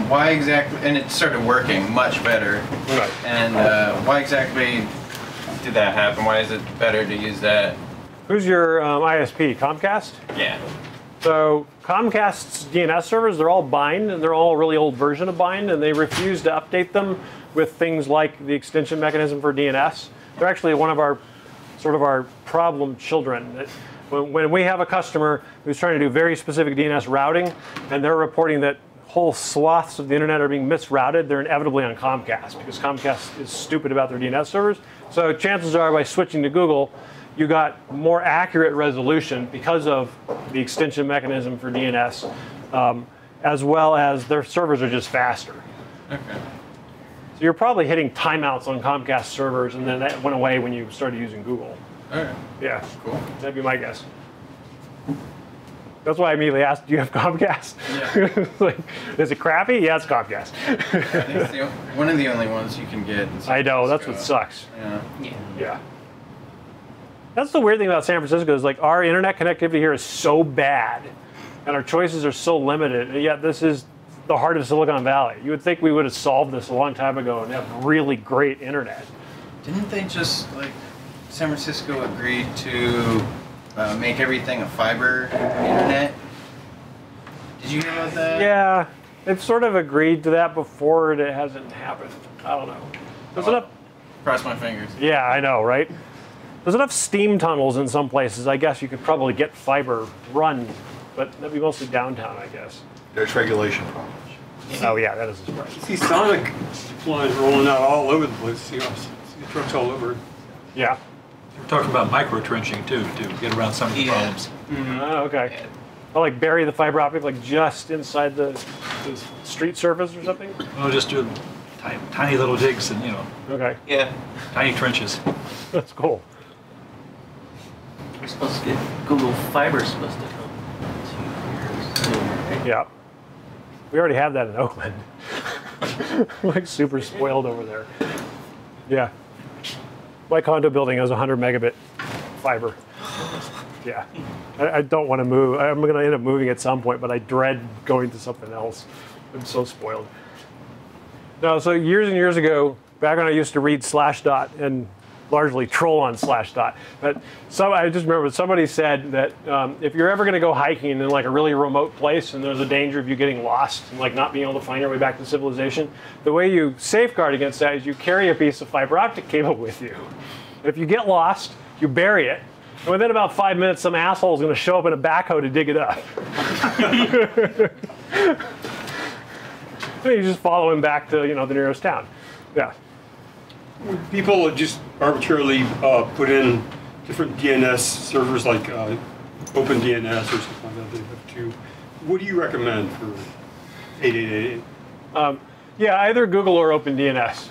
Why exactly? And it started working much better. Right. And why exactly did that happen? Why is it better to use that? Who's your ISP? Comcast? Yeah. So Comcast's DNS servers, they're all Bind, and they're all a really old version of Bind, and they refuse to update them with things like the extension mechanism for DNS. They're actually one of our problem children. When we have a customer who's trying to do very specific DNS routing, and they're reporting that whole swaths of the internet are being misrouted, they're inevitably on Comcast, because Comcast is stupid about their DNS servers. So chances are, by switching to Google, you got more accurate resolution because of the extension mechanism for DNS, as well as their servers are just faster. Okay. So you're probably hitting timeouts on Comcast servers, and then that went away when you started using Google. Okay. Yeah, Cool. that'd be my guess. That's why I immediately asked, do you have Comcast? Yeah. Like, is it crappy? Yeah, it's Comcast. It's one of the only ones you can get in San I know, that's Francisco. what sucks. Yeah. Yeah. That's the weird thing about San Francisco is like our internet connectivity here is so bad and our choices are so limited, and yet this is the heart of Silicon Valley. You would think we would have solved this a long time ago and have really great internet. Didn't they just, like, San Francisco agreed to make everything a fiber internet? Did you hear about that? Yeah, they've sort of agreed to that before, and it hasn't happened. I don't know. There's enough. Cross my fingers. Yeah, I know, right? There's enough steam tunnels in some places. I guess you could probably get fiber run, but that'd be mostly downtown, I guess. There's regulation problems. Oh yeah, that is a surprise. See Sonic lines rolling out all over the place. See trucks all over. Yeah. We're talking about micro trenching too, to get around some of the problems. Oh, okay. I'll like bury the fiber optic like just inside the street surface or something. We'll just do tiny little digs and Okay, Yeah. tiny trenches. that's cool. We're supposed to get Google Fiber supposed to come in 2 years soon, right? Yeah. We already have that in Oakland. Like super spoiled over there. Yeah. My condo building has 100 megabit fiber. Yeah. I don't want to move. I'm going to end up moving at some point, but I dread going to something else. I'm so spoiled. No, so years and years ago, back when I used to read Slashdot and largely troll on Slashdot, but I just remember somebody said that if you're ever going to go hiking in like a really remote place and there's a danger of you getting lost and like not being able to find your way back to civilization, the way you safeguard against that is you carry a piece of fiber optic cable with you. If you get lost, you bury it, and within about 5 minutes, some asshole is going to show up in a backhoe to dig it up. So you just follow him back to the nearest town. Yeah. People just arbitrarily put in different DNS servers like OpenDNS or something like that. They have to. What do you recommend for 8888? Yeah, either Google or OpenDNS.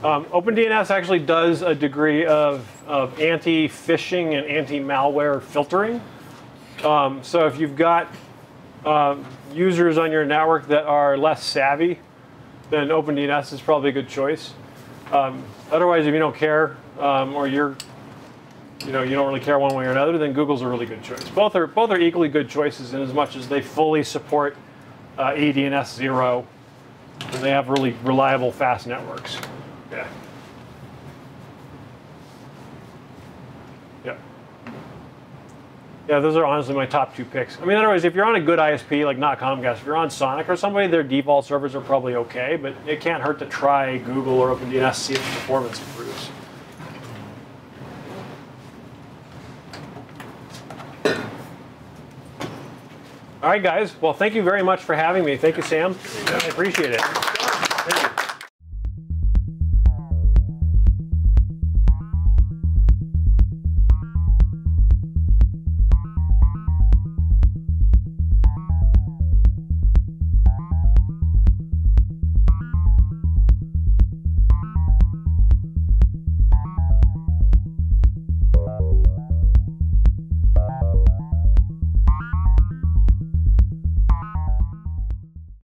OpenDNS actually does a degree of anti-phishing and anti-malware filtering. So if you've got users on your network that are less savvy, then OpenDNS is probably a good choice. Otherwise, if you don't care or you don't really care one way or another, then Google's a really good choice. Both are equally good choices in as much as they fully support eDNS 0, and they have really reliable, fast networks. Yeah. Yeah. Yeah, those are honestly my top 2 picks. I mean, otherwise, if you're on a good ISP, like not Comcast, if you're on Sonic or somebody, their default servers are probably okay, but it can't hurt to try Google or OpenDNS, see if the performance improves. All right, guys. Well, thank you very much for having me. Thank you, Sam. I appreciate it.